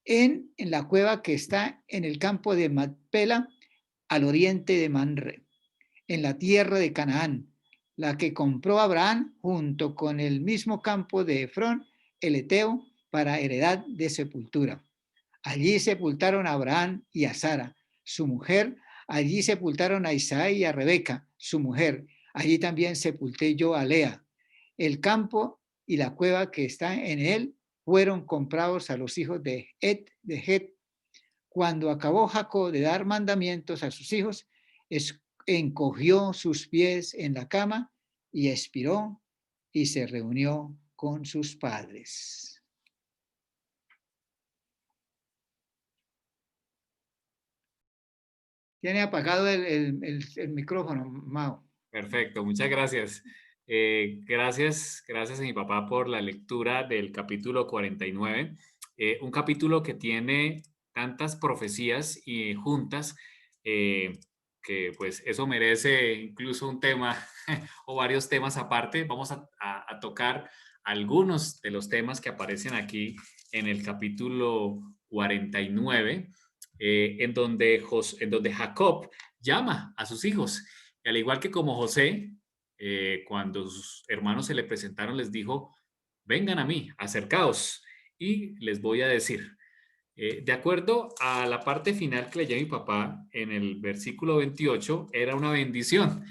D: en la cueva que está en el campo de Macpela, al oriente de Manre, en la tierra de Canaán, la que compró Abraham junto con el mismo campo de Efrón, el Eteo, para heredad de sepultura. Allí sepultaron a Abraham y a Sara, su mujer. Allí sepultaron a Isaac y a Rebeca, su mujer. Allí también sepulté yo a Lea. El campo y la cueva que está en él fueron comprados a los hijos de Het. Cuando acabó Jacob de dar mandamientos a sus hijos, encogió sus pies en la cama y expiró y se reunió con sus padres. Tiene apagado el micrófono, Mao.
A: Perfecto, muchas gracias. Gracias a mi papá por la lectura del capítulo 49. Un capítulo que tiene tantas profecías y juntas que pues eso merece incluso un tema o varios temas aparte. Vamos a tocar algunos de los temas que aparecen aquí en el capítulo 49, en donde Jacob llama a sus hijos. Y al igual que como José, cuando sus hermanos se le presentaron, les dijo: vengan a mí, acercaos, y les voy a decir. De acuerdo a la parte final que leyó mi papá, en el versículo 28, era una bendición.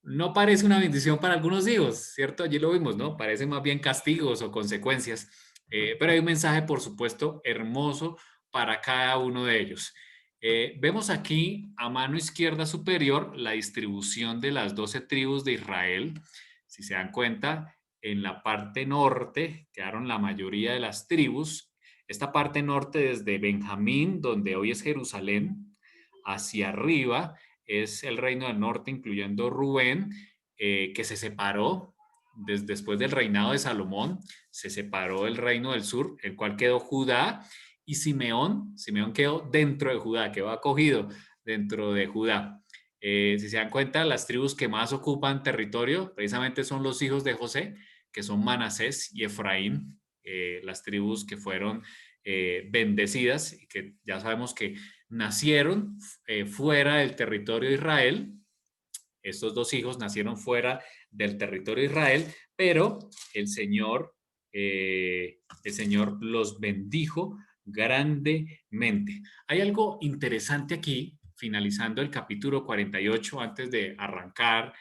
A: No parece una bendición para algunos hijos, ¿cierto? Allí lo vimos, ¿no? Parece más bien castigos o consecuencias. Pero hay un mensaje, por supuesto, hermoso para cada uno de ellos. Vemos aquí a mano izquierda superior la distribución de las 12 tribus de Israel. Si se dan cuenta, en la parte norte quedaron la mayoría de las tribus. Esta parte norte desde Benjamín, donde hoy es Jerusalén, hacia arriba es el reino del norte, incluyendo Rubén, que se separó después del reinado de Salomón, se separó el reino del sur, el cual quedó Judá, y Simeón quedó dentro de Judá, quedó acogido dentro de Judá. Si se dan cuenta, las tribus que más ocupan territorio precisamente son los hijos de José, que son Manasés y Efraín, las tribus que fueron bendecidas y que ya sabemos que nacieron fuera del territorio de Israel. Estos dos hijos nacieron fuera del territorio de Israel, pero el Señor los bendijo grandemente. Hay algo interesante aquí, finalizando el capítulo 48, antes de arrancar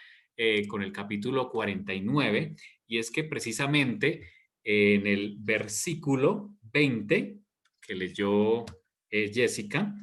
A: con el capítulo 49, y es que precisamente en el versículo 20 que leyó Jessica,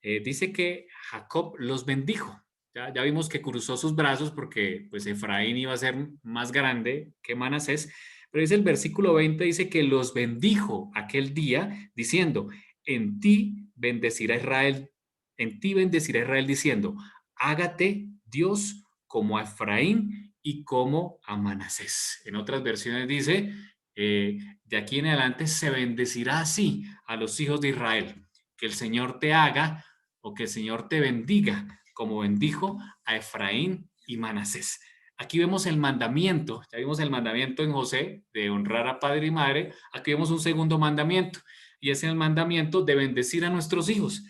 A: dice que Jacob los bendijo. Ya vimos que cruzó sus brazos porque pues Efraín iba a ser más grande que Manasés, pero dice el versículo 20, dice que los bendijo aquel día diciendo, en ti bendecirá Israel, en ti bendecirá Israel diciendo, hágate Dios como a Efraín y como a Manasés. En otras versiones dice, de aquí en adelante se bendecirá así a los hijos de Israel, que el Señor te haga o que el Señor te bendiga, como bendijo a Efraín y Manasés. Aquí vemos el mandamiento, ya vimos el mandamiento en José de honrar a padre y madre, aquí vemos un segundo mandamiento, y es el mandamiento de bendecir a nuestros hijos.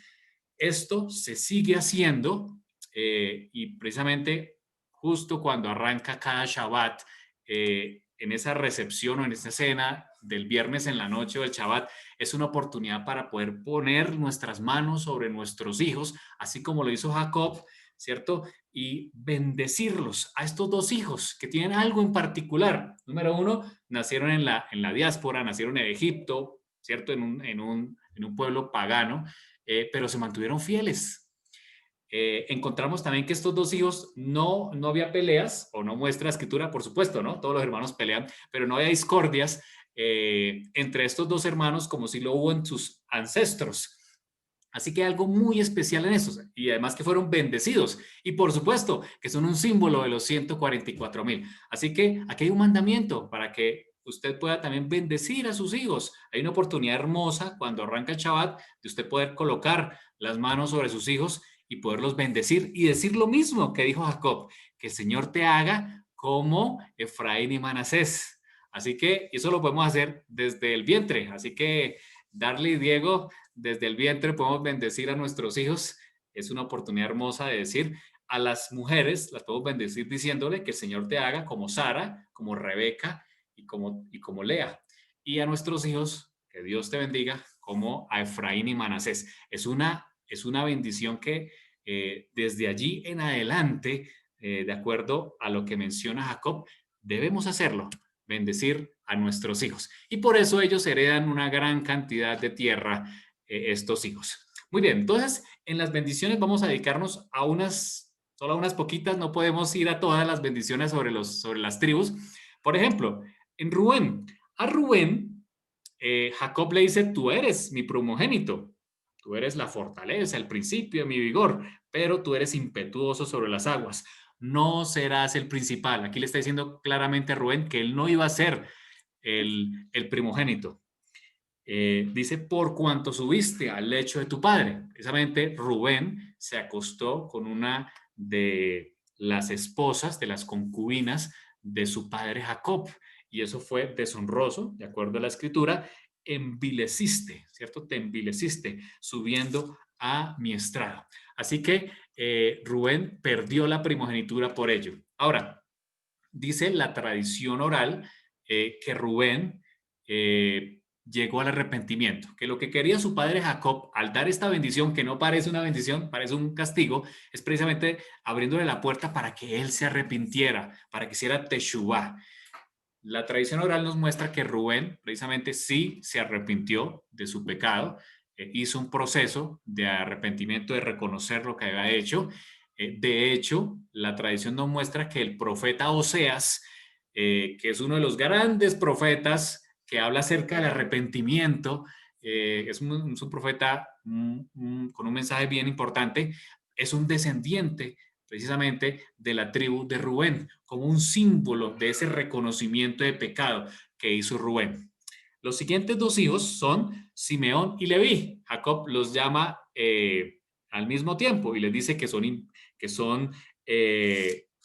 A: Esto se sigue haciendo y precisamente justo cuando arranca cada Shabbat, en esa recepción o en esa cena del viernes en la noche o del Shabbat, es una oportunidad para poder poner nuestras manos sobre nuestros hijos, así como lo hizo Jacob, ¿cierto? Y bendecirlos a estos dos hijos que tienen algo en particular. Número uno, nacieron en la diáspora, nacieron en Egipto, ¿cierto? En un pueblo pagano, pero se mantuvieron fieles. Encontramos también que estos dos hijos no había peleas, o no muestra la escritura, por supuesto, ¿no? Todos los hermanos pelean, pero no había discordias entre estos dos hermanos como si lo hubo en sus ancestros. Así que hay algo muy especial en eso, y además que fueron bendecidos, y por supuesto que son un símbolo de los 144,000. Así que aquí hay un mandamiento para que usted pueda también bendecir a sus hijos. Hay una oportunidad hermosa cuando arranca el Shabbat de usted poder colocar las manos sobre sus hijos y poderlos bendecir y decir lo mismo que dijo Jacob, que el Señor te haga como Efraín y Manasés. Así que eso lo podemos hacer desde el vientre. Así que Darly y Diego, desde el vientre podemos bendecir a nuestros hijos. Es una oportunidad hermosa de decir a las mujeres, las podemos bendecir diciéndole que el Señor te haga como Sara, como Rebeca y como Lea. Y a nuestros hijos, que Dios te bendiga, como a Efraín y Manasés. Es una bendición que desde allí en adelante, de acuerdo a lo que menciona Jacob, debemos hacerlo, bendecir a nuestros hijos. Y por eso ellos heredan una gran cantidad de tierra, estos hijos. Muy bien, entonces en las bendiciones vamos a dedicarnos a solo a unas poquitas, no podemos ir a todas las bendiciones sobre las tribus. Por ejemplo, en Rubén, a Rubén, Jacob le dice, tú eres mi primogénito, tú eres la fortaleza, el principio de mi vigor, pero tú eres impetuoso sobre las aguas. No serás el principal. Aquí le está diciendo claramente a Rubén que él no iba a ser el primogénito. Dice, por cuanto subiste al lecho de tu padre. Precisamente Rubén se acostó con una de las esposas, de las concubinas de su padre Jacob. Y eso fue deshonroso, de acuerdo a la escritura. Envileciste, ¿cierto? Te envileciste subiendo a mi estrado. Así que Rubén perdió la primogenitura por ello. Ahora, dice la tradición oral que Rubén llegó al arrepentimiento, que lo que quería su padre Jacob al dar esta bendición, que no parece una bendición, parece un castigo, es precisamente abriéndole la puerta para que él se arrepintiera, para que hiciera teshuvá. La tradición oral nos muestra que Rubén precisamente sí se arrepintió de su pecado, hizo un proceso de arrepentimiento, de reconocer lo que había hecho. De hecho, la tradición nos muestra que el profeta Oseas, que es uno de los grandes profetas que habla acerca del arrepentimiento, es un profeta con un mensaje bien importante, es un descendiente precisamente de la tribu de Rubén, como un símbolo de ese reconocimiento de pecado que hizo Rubén. Los siguientes dos hijos son Simeón y Leví. Jacob los llama al mismo tiempo y les dice que son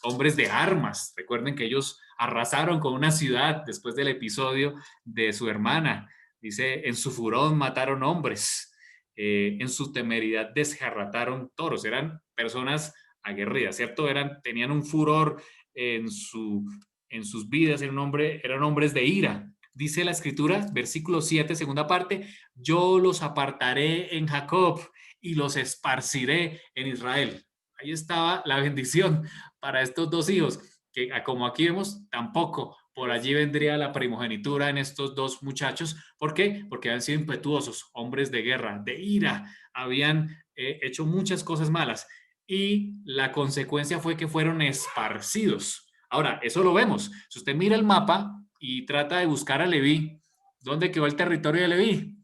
A: hombres de armas. Recuerden que ellos arrasaron con una ciudad después del episodio de su hermana. Dice, en su furor mataron hombres, en su temeridad desjarrataron toros. Eran personas aguerridas, ¿cierto? Tenían un furor en sus vidas, eran hombres de ira. Dice la escritura, versículo 7, segunda parte, yo los apartaré en Jacob y los esparciré en Israel. Ahí estaba la bendición para estos dos hijos, que como aquí vemos, tampoco por allí vendría la primogenitura en estos dos muchachos. ¿Por qué? Porque habían sido impetuosos, hombres de guerra, de ira, habían hecho muchas cosas malas y la consecuencia fue que fueron esparcidos. Ahora, eso lo vemos. Si usted mira el mapa y trata de buscar a Leví. ¿Dónde quedó el territorio de Leví?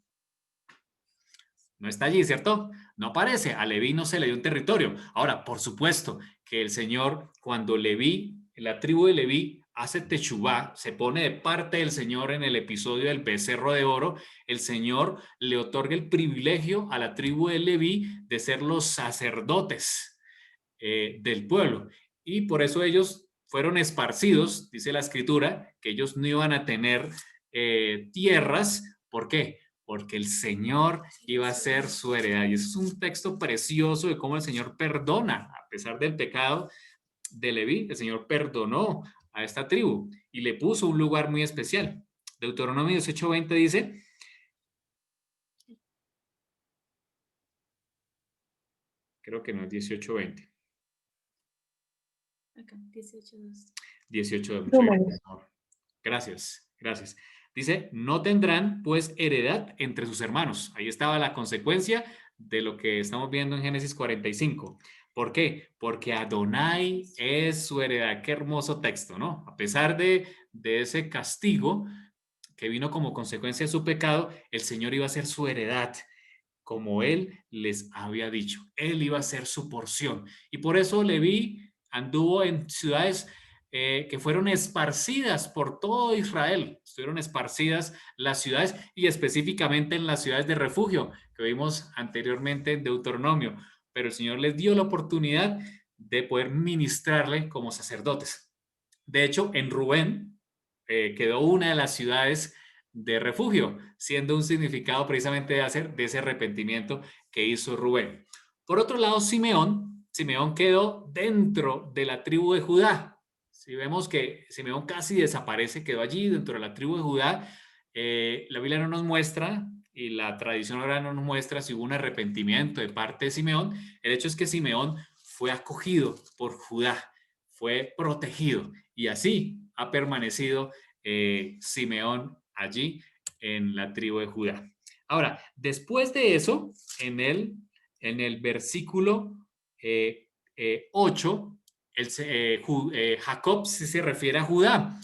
A: No está allí, ¿cierto? No aparece. A Leví no se le dio un territorio. Ahora, por supuesto que el Señor, cuando Leví, la tribu de Leví, hace techubá, se pone de parte del Señor en el episodio del becerro de oro, el Señor le otorga el privilegio a la tribu de Leví de ser los sacerdotes del pueblo. Y por eso ellos fueron esparcidos, dice la escritura, que ellos no iban a tener tierras. ¿Por qué? Porque el Señor iba a ser su heredad. Y eso es un texto precioso de cómo el Señor perdona, a pesar del pecado de Leví, el Señor perdonó a esta tribu y le puso un lugar muy especial. Deuteronomio 18:20 dice, creo que no es 18:20.
B: Acá, 18:2.
A: 18, muchas
E: Números.
A: gracias, amor. Gracias, gracias. Dice, no tendrán pues heredad entre sus hermanos. Ahí estaba la consecuencia de lo que estamos viendo en Génesis 45. ¿Por qué? Porque Adonai es su heredad. Qué hermoso texto, ¿no? A pesar de ese castigo que vino como consecuencia de su pecado, el Señor iba a ser su heredad, como Él les había dicho. Él iba a ser su porción. Y por eso Leví anduvo en ciudades que fueron esparcidas por todo Israel. Estuvieron esparcidas las ciudades y específicamente en las ciudades de refugio que vimos anteriormente en Deuteronomio. Pero el Señor les dio la oportunidad de poder ministrarle como sacerdotes. De hecho, en Rubén quedó una de las ciudades de refugio, siendo un significado precisamente de ese arrepentimiento que hizo Rubén. Por otro lado, Simeón quedó dentro de la tribu de Judá. Si vemos que Simeón casi desaparece, quedó allí dentro de la tribu de Judá, la Biblia no nos muestra y la tradición oral no nos muestra si hubo un arrepentimiento de parte de Simeón. El hecho es que Simeón fue acogido por Judá, fue protegido y así ha permanecido Simeón allí en la tribu de Judá. Ahora, después de eso, en el versículo 8, Jacob se refiere a Judá.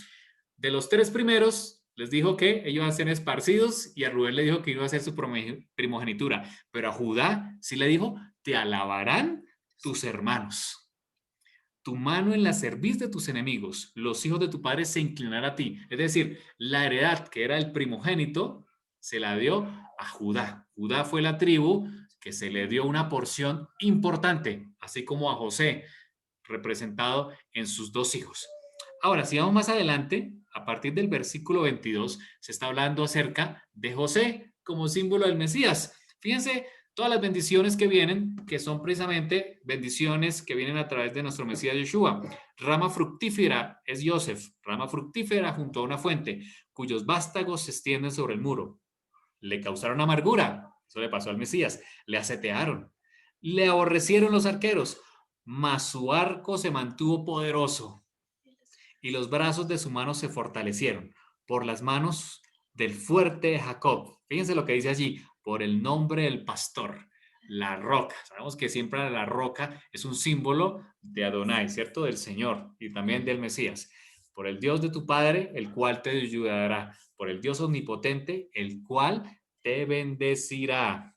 A: De los tres primeros, les dijo que ellos iban a ser esparcidos y a Rubén le dijo que iba a ser su primogenitura. Pero a Judá sí le dijo, te alabarán tus hermanos. Tu mano en la cerviz de tus enemigos, los hijos de tu padre se inclinarán a ti. Es decir, la heredad que era el primogénito se la dio a Judá. Judá fue la tribu que se le dio una porción importante, así como a José, representado en sus dos hijos. Ahora, si vamos más adelante, a partir del versículo 22, se está hablando acerca de José como símbolo del Mesías. Fíjense todas las bendiciones que vienen, que son precisamente bendiciones que vienen a través de nuestro Mesías Yeshua. Rama fructífera es Yosef, rama fructífera junto a una fuente, cuyos vástagos se extienden sobre el muro. Le causaron amargura, eso le pasó al Mesías, le asetearon, le aborrecieron los arqueros, mas su arco se mantuvo poderoso y los brazos de su mano se fortalecieron por las manos del fuerte de Jacob. Fíjense lo que dice allí, por el nombre del pastor, la roca. Sabemos que siempre la roca es un símbolo de Adonai, ¿cierto? Del Señor y también del Mesías. Por el Dios de tu Padre, el cual te ayudará. Por el Dios omnipotente, el cual te bendecirá.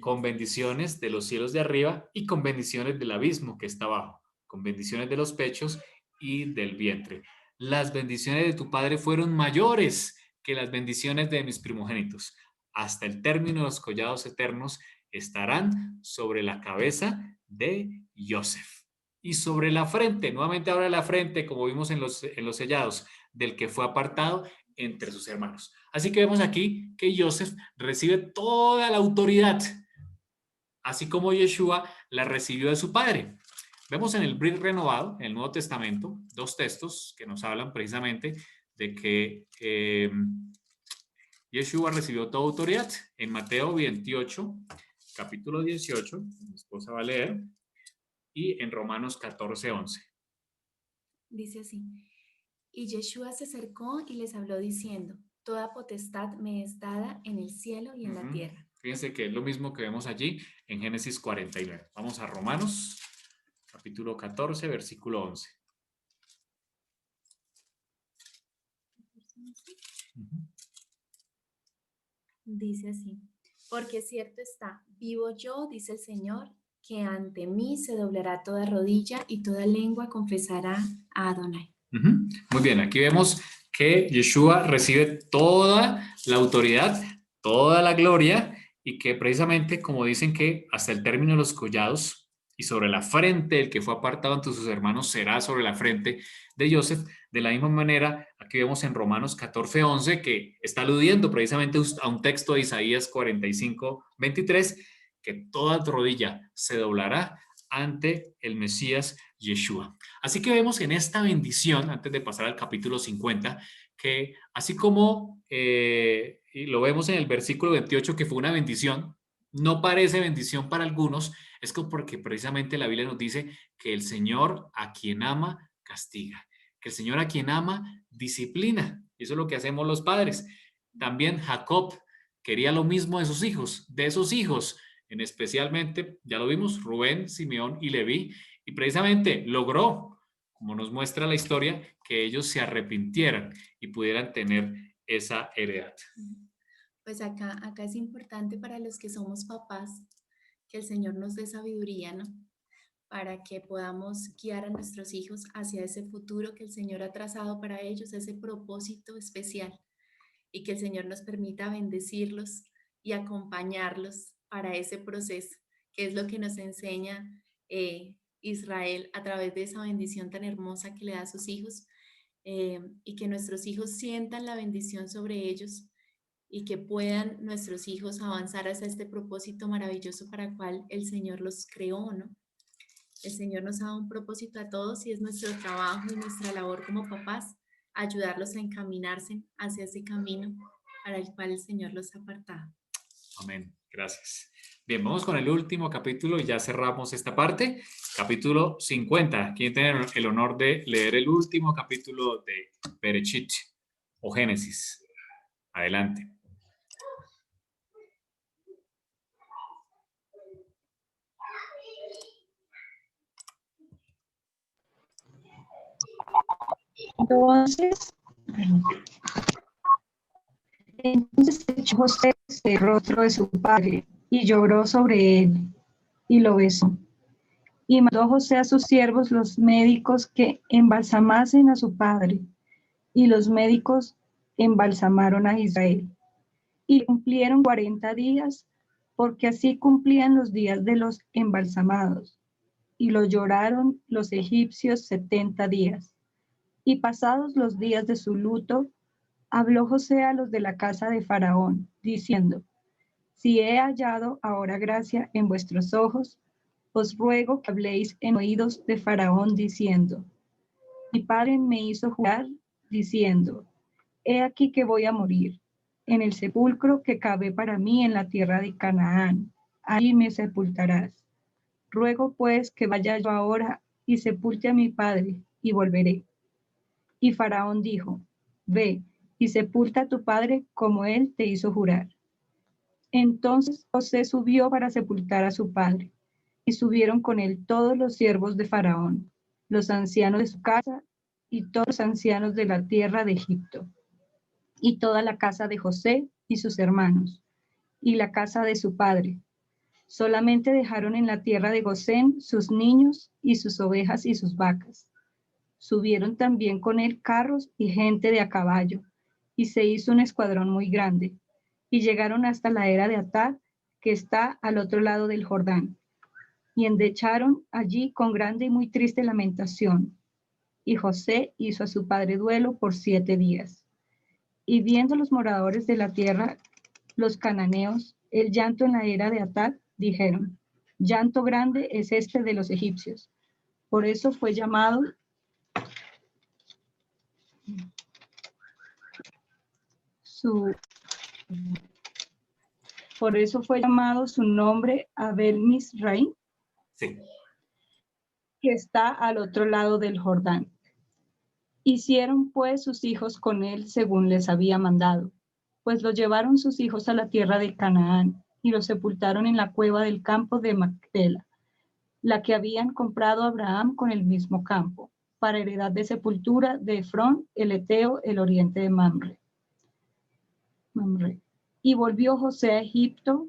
A: Con bendiciones de los cielos de arriba y con bendiciones del abismo que está abajo, con bendiciones de los pechos y del vientre. Las bendiciones de tu Padre fueron mayores que las bendiciones de mis primogénitos. Hasta el término de los collados eternos estarán sobre la cabeza de Yosef. Y sobre la frente, nuevamente ahora la frente, como vimos en los sellados, del que fue apartado entre sus hermanos. Así que vemos aquí que Yosef recibe toda la autoridad, así como Yeshua la recibió de su padre. Vemos en el Brit renovado, en el Nuevo Testamento, dos textos que nos hablan precisamente de que Yeshua recibió toda autoridad. En Mateo 28, capítulo 18, mi esposa va a leer, y en Romanos 14, 11.
F: Dice así, y Yeshua se acercó y les habló diciendo, toda potestad me es dada en el cielo y en la tierra.
A: Fíjense que es lo mismo que vemos allí en Génesis 49. Vamos a Romanos, capítulo 14, versículo 11.
F: Dice así, porque cierto está, vivo yo, dice el Señor, que ante mí se doblará toda rodilla y toda lengua confesará a Adonai.
A: Muy bien, aquí vemos que Yeshua recibe toda la autoridad, toda la gloria, y que precisamente, como dicen que hasta el término de los collados y sobre la frente del que fue apartado entre sus hermanos será sobre la frente de Joseph, de la misma manera, aquí vemos en Romanos 14:11 que está aludiendo precisamente a un texto de Isaías 45:23, que toda rodilla se doblará ante el Mesías Yeshua. Así que vemos en esta bendición, antes de pasar al capítulo 50, que así como y lo vemos en el versículo 28, que fue una bendición, no parece bendición para algunos, es porque precisamente la Biblia nos dice que el Señor a quien ama, castiga, que el Señor a quien ama, disciplina. Y eso es lo que hacemos los padres. También Jacob quería lo mismo de sus hijos, en especialmente, ya lo vimos, Rubén, Simeón y Leví, y precisamente logró, como nos muestra la historia, que ellos se arrepintieran y pudieran tener esa heredad.
F: Pues acá es importante para los que somos papás que el Señor nos dé sabiduría, ¿no? Para que podamos guiar a nuestros hijos hacia ese futuro que el Señor ha trazado para ellos, ese propósito especial, y que el Señor nos permita bendecirlos y acompañarlos para ese proceso, que es lo que nos enseña Israel a través de esa bendición tan hermosa que le da a sus hijos, y que nuestros hijos sientan la bendición sobre ellos y que puedan nuestros hijos avanzar hacia este propósito maravilloso para el cual el Señor los creó, ¿no? El Señor nos ha dado un propósito a todos y es nuestro trabajo y nuestra labor como papás ayudarlos a encaminarse hacia ese camino para el cual el Señor los ha apartado.
A: Amén. Gracias. Bien, vamos con el último capítulo y ya cerramos esta parte. Capítulo 50. ¿Quién tiene el honor de leer el último capítulo de Bereshit o Génesis? Adelante.
E: Entonces echó José el rostro de su padre y lloró sobre él y lo besó. Y mandó José a sus siervos los médicos que embalsamasen a su padre. Y los médicos embalsamaron a Israel. Y cumplieron 40 días, porque así cumplían los días de los embalsamados. Y lo lloraron los egipcios 70 días. Y pasados los días de su luto, habló José a los de la casa de Faraón, diciendo: si he hallado ahora gracia en vuestros ojos, os ruego que habléis en oídos de Faraón, diciendo: mi padre me hizo jurar, diciendo: he aquí que voy a morir, en el sepulcro que cabe para mí en la tierra de Canaán, allí me sepultarás. Ruego pues que vaya yo ahora y sepulte a mi padre, y volveré. Y Faraón dijo: ve y sepulta a tu padre como él te hizo jurar. Entonces José subió para sepultar a su padre, y subieron con él todos los siervos de Faraón, los ancianos de su casa, y todos los ancianos de la tierra de Egipto, y toda la casa de José y sus hermanos, y la casa de su padre. Solamente dejaron en la tierra de Gosén sus niños y sus ovejas y sus vacas. Subieron también con él carros y gente de a caballo, y se hizo un escuadrón muy grande, y llegaron hasta la era de Atad, que está al otro lado del Jordán, y endecharon allí con grande y muy triste lamentación. Y José hizo a su padre duelo por 7 días. Y viendo los moradores de la tierra, los cananeos, el llanto en la era de Atad, dijeron: llanto grande es este de los egipcios. Por eso fue llamado su nombre Abel Misraim,
A: Sí.
E: que está al otro lado del Jordán. Hicieron pues sus hijos con él según les había mandado, pues lo llevaron sus hijos a la tierra de Canaán y lo sepultaron en la cueva del campo de Macpela, la que habían comprado Abraham con el mismo campo, para heredad de sepultura de Efrón, el Eteo, el oriente de Mamre. Y volvió José a Egipto,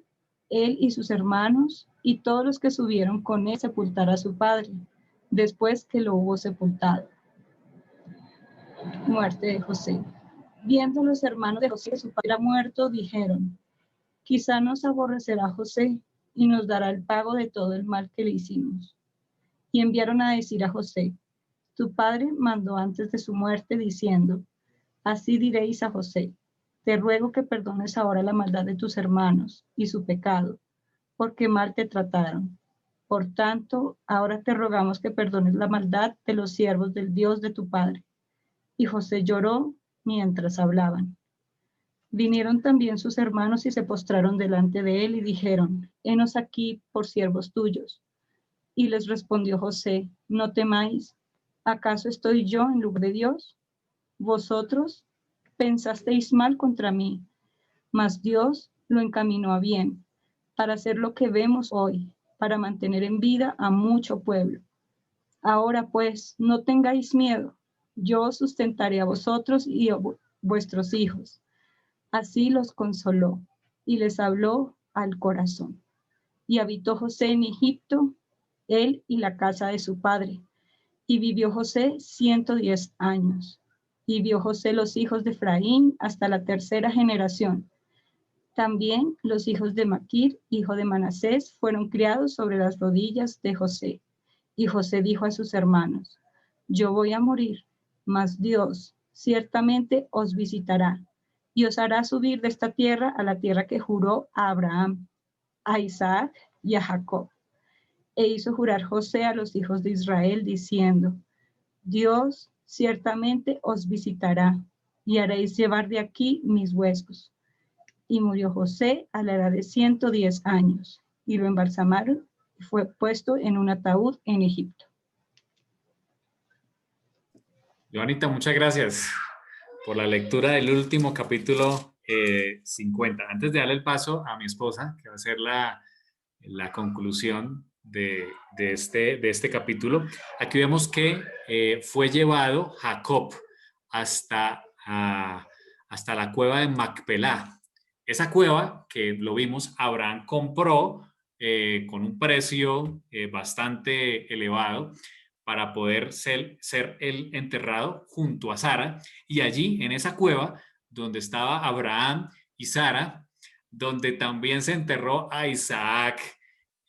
E: él y sus hermanos, y todos los que subieron con él a sepultar a su padre, después que lo hubo sepultado. Muerte de José. Viendo los hermanos de José que su padre era muerto, dijeron: quizá nos aborrecerá José y nos dará el pago de todo el mal que le hicimos. Y enviaron a decir a José: tu padre mandó antes de su muerte diciendo: así diréis a José, te ruego que perdones ahora la maldad de tus hermanos y su pecado, porque mal te trataron. Por tanto, ahora te rogamos que perdones la maldad de los siervos del Dios de tu padre. Y José lloró mientras hablaban. Vinieron también sus hermanos y se postraron delante de él y dijeron: henos aquí por siervos tuyos. Y les respondió José: no temáis, ¿acaso estoy yo en lugar de Dios? Vosotros pensasteis mal contra mí, mas Dios lo encaminó a bien, para hacer lo que vemos hoy, para mantener en vida a mucho pueblo. Ahora pues, no tengáis miedo, yo os sustentaré a vosotros y a vuestros hijos. Así los consoló y les habló al corazón. Y habitó José en Egipto, él y la casa de su padre. Y vivió José 110 años. Y vio José los hijos de Efraín hasta la tercera generación. También los hijos de Maquir, hijo de Manasés, fueron criados sobre las rodillas de José. Y José dijo a sus hermanos: yo voy a morir, mas Dios ciertamente os visitará y os hará subir de esta tierra a la tierra que juró a Abraham, a Isaac y a Jacob. E hizo jurar José a los hijos de Israel, diciendo: Dios ciertamente os visitará y haréis llevar de aquí mis huesos. Y murió José a la edad de 110 años, y lo embalsamaron y fue puesto en un ataúd en Egipto.
A: Joanita, muchas gracias por la lectura del último capítulo 50. Antes de darle el paso a mi esposa, que va a ser la conclusión de este capítulo, aquí vemos que fue llevado Jacob hasta la cueva de Macpelá. Esa cueva, que lo vimos, Abraham compró con un precio bastante elevado para poder ser él enterrado junto a Sara, y allí en esa cueva donde estaba Abraham y Sara, donde también se enterró a Isaac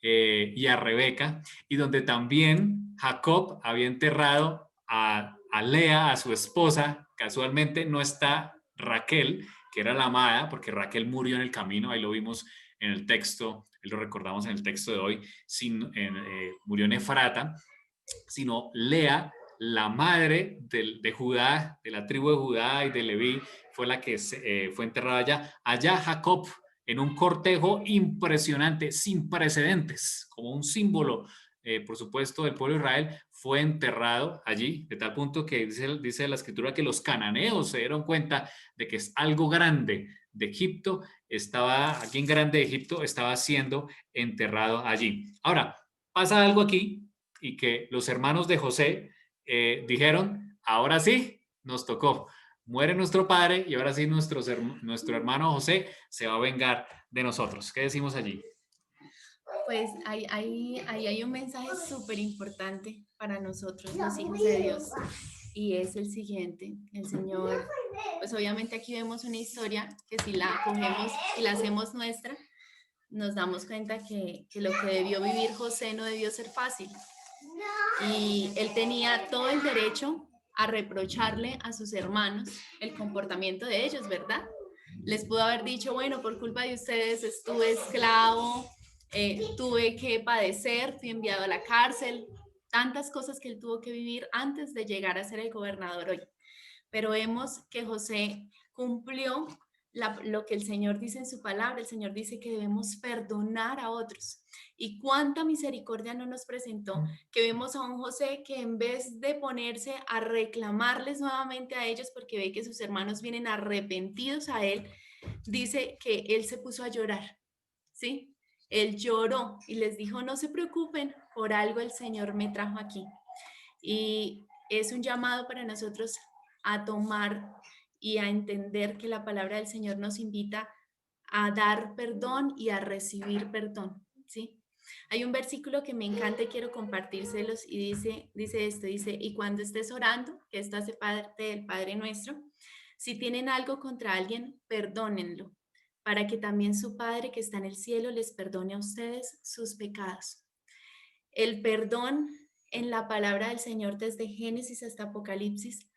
A: y a Rebeca, y donde también Jacob había enterrado a Lea, a su esposa. Casualmente no está Raquel, que era la amada, porque Raquel murió en el camino, ahí lo vimos en el texto, lo recordamos en el texto de hoy, murió en Efrata, sino Lea, la madre de Judá, de la tribu de Judá y de Leví, fue la que fue enterrada allá. Allá Jacob, en un cortejo impresionante, sin precedentes, como un símbolo, por supuesto, del pueblo de Israel, fue enterrado allí, de tal punto que dice la escritura que los cananeos se dieron cuenta de que es algo grande de Egipto, alguien grande de Egipto estaba siendo enterrado allí. Ahora, pasa algo aquí, y que los hermanos de José dijeron: ahora sí, nos tocó. Muere nuestro padre y ahora sí nuestro hermano José se va a vengar de nosotros. ¿Qué decimos allí?
F: Pues ahí hay un mensaje súper importante para nosotros, los hijos de Dios, y es el siguiente. El Señor, pues obviamente aquí vemos una historia que si la cogemos y la hacemos nuestra, nos damos cuenta que lo que debió vivir José no debió ser fácil. Y él tenía todo el derecho a reprocharle a sus hermanos el comportamiento de ellos, ¿verdad? Les pudo haber dicho: bueno, por culpa de ustedes estuve esclavo, tuve que padecer, fui enviado a la cárcel, tantas cosas que él tuvo que vivir antes de llegar a ser el gobernador hoy. Pero vemos que José cumplió lo que el Señor dice en su palabra. El Señor dice que debemos perdonar a otros. Y cuánta misericordia no nos presentó, que vemos a un José que en vez de ponerse a reclamarles nuevamente a ellos porque ve que sus hermanos vienen arrepentidos a él, dice que él se puso a llorar, ¿sí? Él lloró y les dijo: no se preocupen, por algo el Señor me trajo aquí. Y es un llamado para nosotros a tomar y a entender que la palabra del Señor nos invita a dar perdón y a recibir perdón, ¿sí? Hay un versículo que me encanta y quiero compartírselos y dice esto, dice, y cuando estés orando, que esto hace parte del Padre Nuestro, si tienen algo contra alguien, perdónenlo, para que también su Padre que está en el cielo les perdone a ustedes sus pecados. El perdón en la palabra del Señor desde Génesis hasta Apocalipsis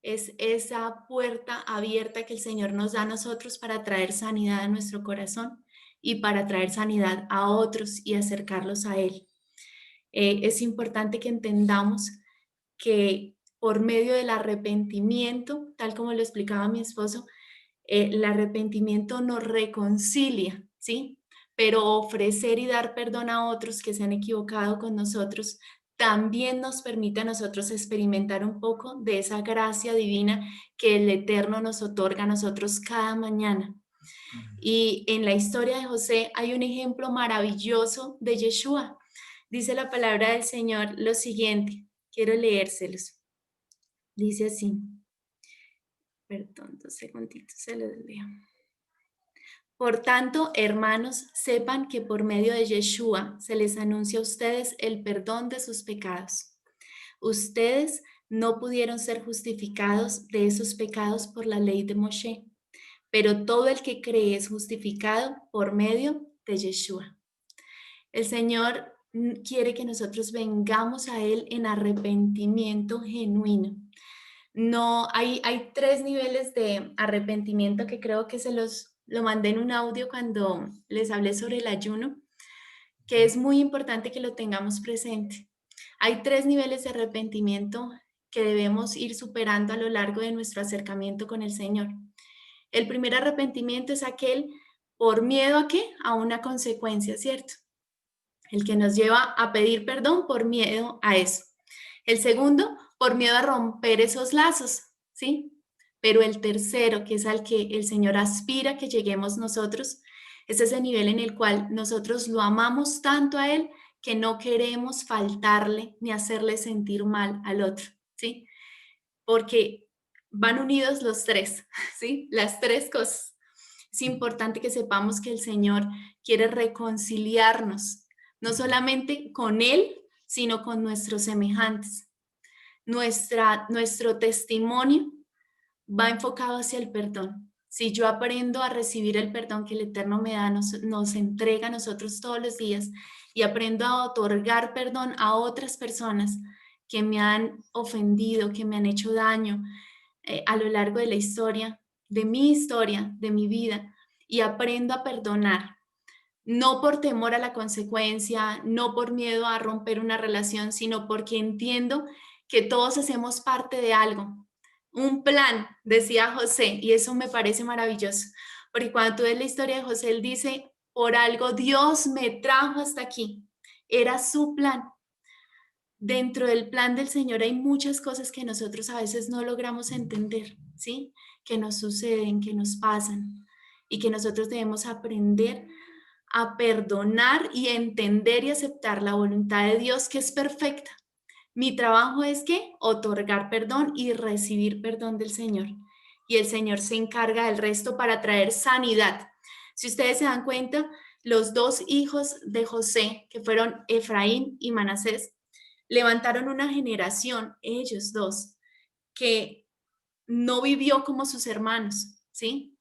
F: es esa puerta abierta que el Señor nos da a nosotros para traer sanidad a nuestro corazón y para traer sanidad a otros y acercarlos a Él. Es importante que entendamos que por medio del arrepentimiento, tal como lo explicaba mi esposo, el arrepentimiento nos reconcilia, ¿sí? Pero ofrecer y dar perdón a otros que se han equivocado con nosotros también nos permite a nosotros experimentar un poco de esa gracia divina que el Eterno nos otorga a nosotros cada mañana. Y en la historia de José hay un ejemplo maravilloso de Yeshua. Dice la palabra del Señor lo siguiente, quiero leérselos. Dice así, perdón, 2 segunditos, se los leo. Por tanto, hermanos, sepan que por medio de Yeshua se les anuncia a ustedes el perdón de sus pecados. Ustedes no pudieron ser justificados de esos pecados por la ley de Moshe, pero todo el que cree es justificado por medio de Yeshua. El Señor quiere que nosotros vengamos a Él en arrepentimiento genuino. No, hay 3 niveles de arrepentimiento que creo que lo mandé en un audio cuando les hablé sobre el ayuno, que es muy importante que lo tengamos presente. Hay 3 niveles de arrepentimiento que debemos ir superando a lo largo de nuestro acercamiento con el Señor. El primer arrepentimiento es aquel por miedo a ¿qué? A una consecuencia, ¿cierto? El que nos lleva a pedir perdón por miedo a eso. El segundo, por miedo a romper esos lazos, ¿sí? Pero el tercero, que es al que el Señor aspira que lleguemos nosotros, es ese nivel en el cual nosotros lo amamos tanto a Él que no queremos faltarle ni hacerle sentir mal al otro, ¿sí? Porque van unidos los 3, ¿sí? Las 3 cosas. Es importante que sepamos que el Señor quiere reconciliarnos, no solamente con Él, sino con nuestros semejantes. Nuestro testimonio va enfocado hacia el perdón. Si yo aprendo a recibir el perdón que el Eterno me da, nos entrega a nosotros todos los días y aprendo a otorgar perdón a otras personas que me han ofendido, que me han hecho daño a lo largo de la historia, de mi vida, y aprendo a perdonar. No por temor a la consecuencia, no por miedo a romper una relación, sino porque entiendo que todos hacemos parte de algo. Un plan, decía José, y eso me parece maravilloso, porque cuando tú ves la historia de José, él dice, por algo Dios me trajo hasta aquí. Era su plan. Dentro del plan del Señor hay muchas cosas que nosotros a veces no logramos entender, ¿sí? Que nos suceden, que nos pasan, y que nosotros debemos aprender a perdonar y entender y aceptar la voluntad de Dios, que es perfecta. Mi trabajo es que otorgar perdón y recibir perdón del Señor. Y el Señor se encarga del resto para traer sanidad. Si ustedes se dan cuenta, los 2 hijos de José, que fueron Efraín y Manasés, levantaron una generación, ellos 2, que no vivió como sus hermanos, ¿sí?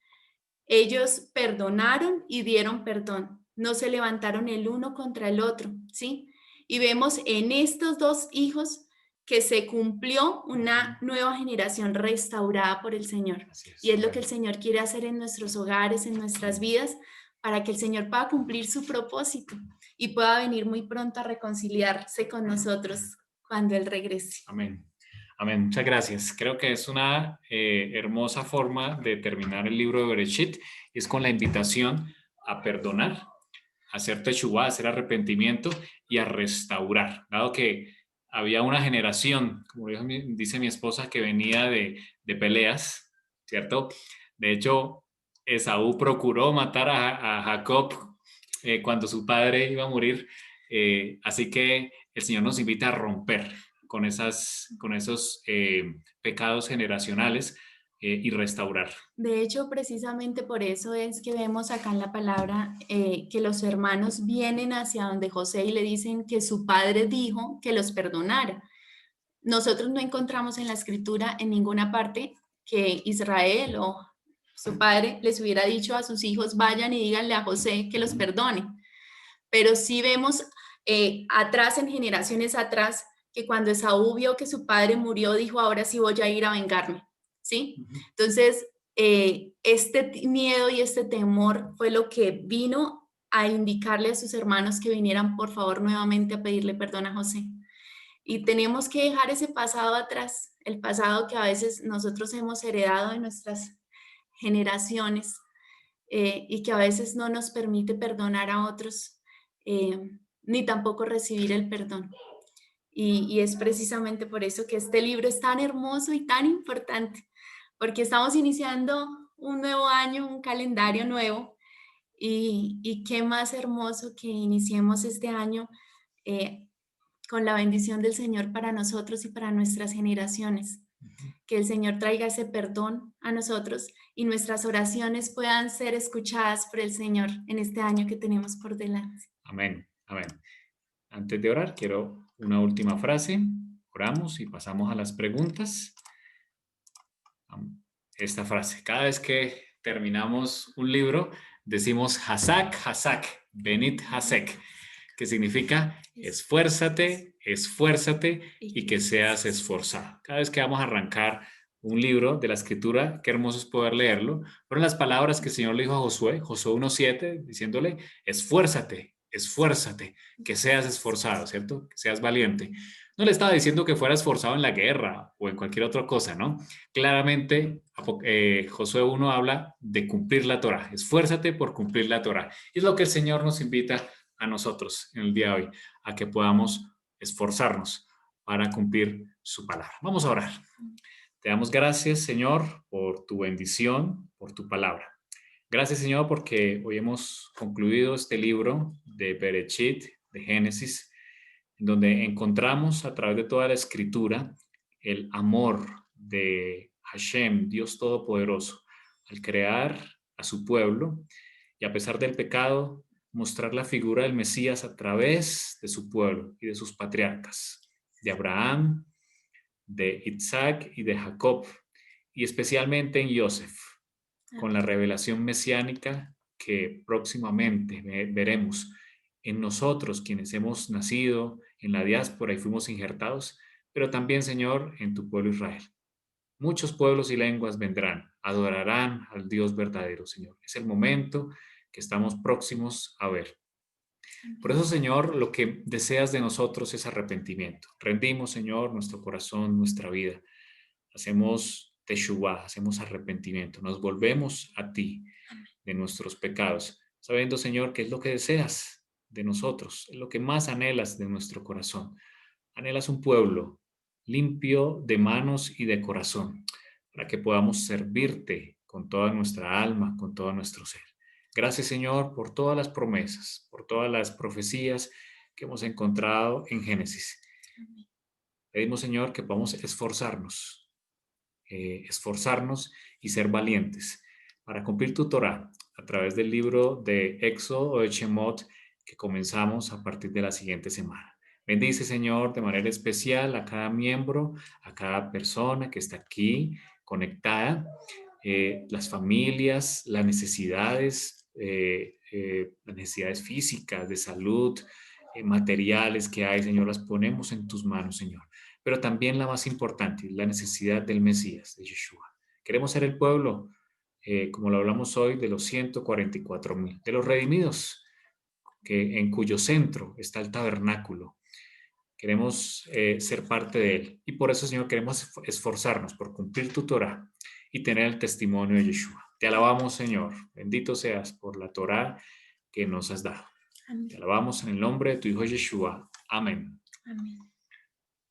F: Ellos perdonaron y dieron perdón. No se levantaron el uno contra el otro, ¿sí? Y vemos en estos 2 hijos que se cumplió una nueva generación restaurada por el Señor. Y es lo que el Señor quiere hacer en nuestros hogares, en nuestras vidas, para que el Señor pueda cumplir su propósito y pueda venir muy pronto a reconciliarse con nosotros cuando Él regrese.
A: Amén. Amén, muchas gracias. Creo que es una hermosa forma de terminar el libro de Bereshit, es con la invitación a perdonar, a hacer teshuvá, a hacer arrepentimiento y a restaurar, dado que había una generación, como dice mi esposa, que venía de peleas, ¿cierto? De hecho, Esaú procuró matar a Jacob cuando su padre iba a morir, así que el Señor nos invita a romper con esos pecados generacionales y restaurar.
F: De hecho, precisamente por eso es que vemos acá en la palabra que los hermanos vienen hacia donde José y le dicen que su padre dijo que los perdonara. Nosotros no encontramos en la escritura en ninguna parte que Israel o su padre les hubiera dicho a sus hijos, vayan y díganle a José que los perdone. Pero sí vemos atrás, en generaciones atrás, que cuando Esaú vio que su padre murió, dijo, ahora sí voy a ir a vengarme, ¿sí? Entonces, este miedo y este temor fue lo que vino a indicarle a sus hermanos que vinieran, por favor, nuevamente a pedirle perdón a José. Y tenemos que dejar ese pasado atrás, el pasado que a veces nosotros hemos heredado de nuestras generaciones y que a veces no nos permite perdonar a otros, ni tampoco recibir el perdón. Y es precisamente por eso que este libro es tan hermoso y tan importante, porque estamos iniciando un nuevo año, un calendario nuevo, y qué más hermoso que iniciemos este año con la bendición del Señor para nosotros y para nuestras generaciones. Que el Señor traiga ese perdón a nosotros y nuestras oraciones puedan ser escuchadas por el Señor en este año que tenemos por delante.
A: Amén, amén. Antes de orar, quiero una última frase. Oramos y pasamos a las preguntas. Esta frase, cada vez que terminamos un libro, decimos Hasak, Hasak, Benit Hasek, que significa esfuérzate, esfuérzate y que seas esforzado. Cada vez que vamos a arrancar un libro de la Escritura, qué hermoso es poder leerlo. Fueron las palabras que el Señor le dijo a Josué, Josué 1:7, diciéndole, esfuérzate, esfuérzate, que seas esforzado, ¿cierto? Que seas valiente. No le estaba diciendo que fuera esforzado en la guerra o en cualquier otra cosa, ¿no? Claramente, Josué 1 habla de cumplir la Torá. Esfuérzate por cumplir la Torá. Y es lo que el Señor nos invita a nosotros en el día de hoy, a que podamos esforzarnos para cumplir su palabra. Vamos a orar. Te damos gracias, Señor, por tu bendición, por tu palabra. Gracias, Señor, porque hoy hemos concluido este libro de Bereshit, de Génesis, en donde encontramos a través de toda la escritura el amor de Hashem, Dios Todopoderoso, al crear a su pueblo y a pesar del pecado, mostrar la figura del Mesías a través de su pueblo y de sus patriarcas, de Abraham, de Isaac y de Jacob, y especialmente en Yosef, con la revelación mesiánica que próximamente veremos en nosotros, quienes hemos nacido en la diáspora y fuimos injertados, pero también, Señor, en tu pueblo Israel. Muchos pueblos y lenguas vendrán, adorarán al Dios verdadero, Señor. Es el momento que estamos próximos a ver. Por eso, Señor, lo que deseas de nosotros es arrepentimiento. Rendimos, Señor, nuestro corazón, nuestra vida. Hacemos teshuvah, hacemos arrepentimiento. Nos volvemos a ti de nuestros pecados, sabiendo, Señor, que es lo que deseas de nosotros, es lo que más anhelas de nuestro corazón. Anhelas un pueblo limpio de manos y de corazón, para que podamos servirte con toda nuestra alma, con todo nuestro ser. Gracias, Señor, por todas las promesas, por todas las profecías que hemos encontrado en Génesis. Pedimos, Señor, que podamos esforzarnos y ser valientes para cumplir tu Torah a través del libro de Éxodo o de Shemot que comenzamos a partir de la siguiente semana. Bendice, Señor, de manera especial a cada miembro, a cada persona que está aquí conectada, las familias, las necesidades físicas, de salud, materiales que hay, Señor, las ponemos en tus manos, Señor. Pero también la más importante, la necesidad del Mesías, de Yeshua. Queremos ser el pueblo, como lo hablamos hoy, de los 144,000, de los redimidos, en cuyo centro está el tabernáculo. Queremos ser parte de él. Y por eso, Señor, queremos esforzarnos por cumplir tu Torah y tener el testimonio de Yeshua. Te alabamos, Señor. Bendito seas por la Torah que nos has dado. Amén. Te alabamos en el nombre de tu Hijo Yeshua. Amén.
F: Amén.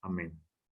A: Amén.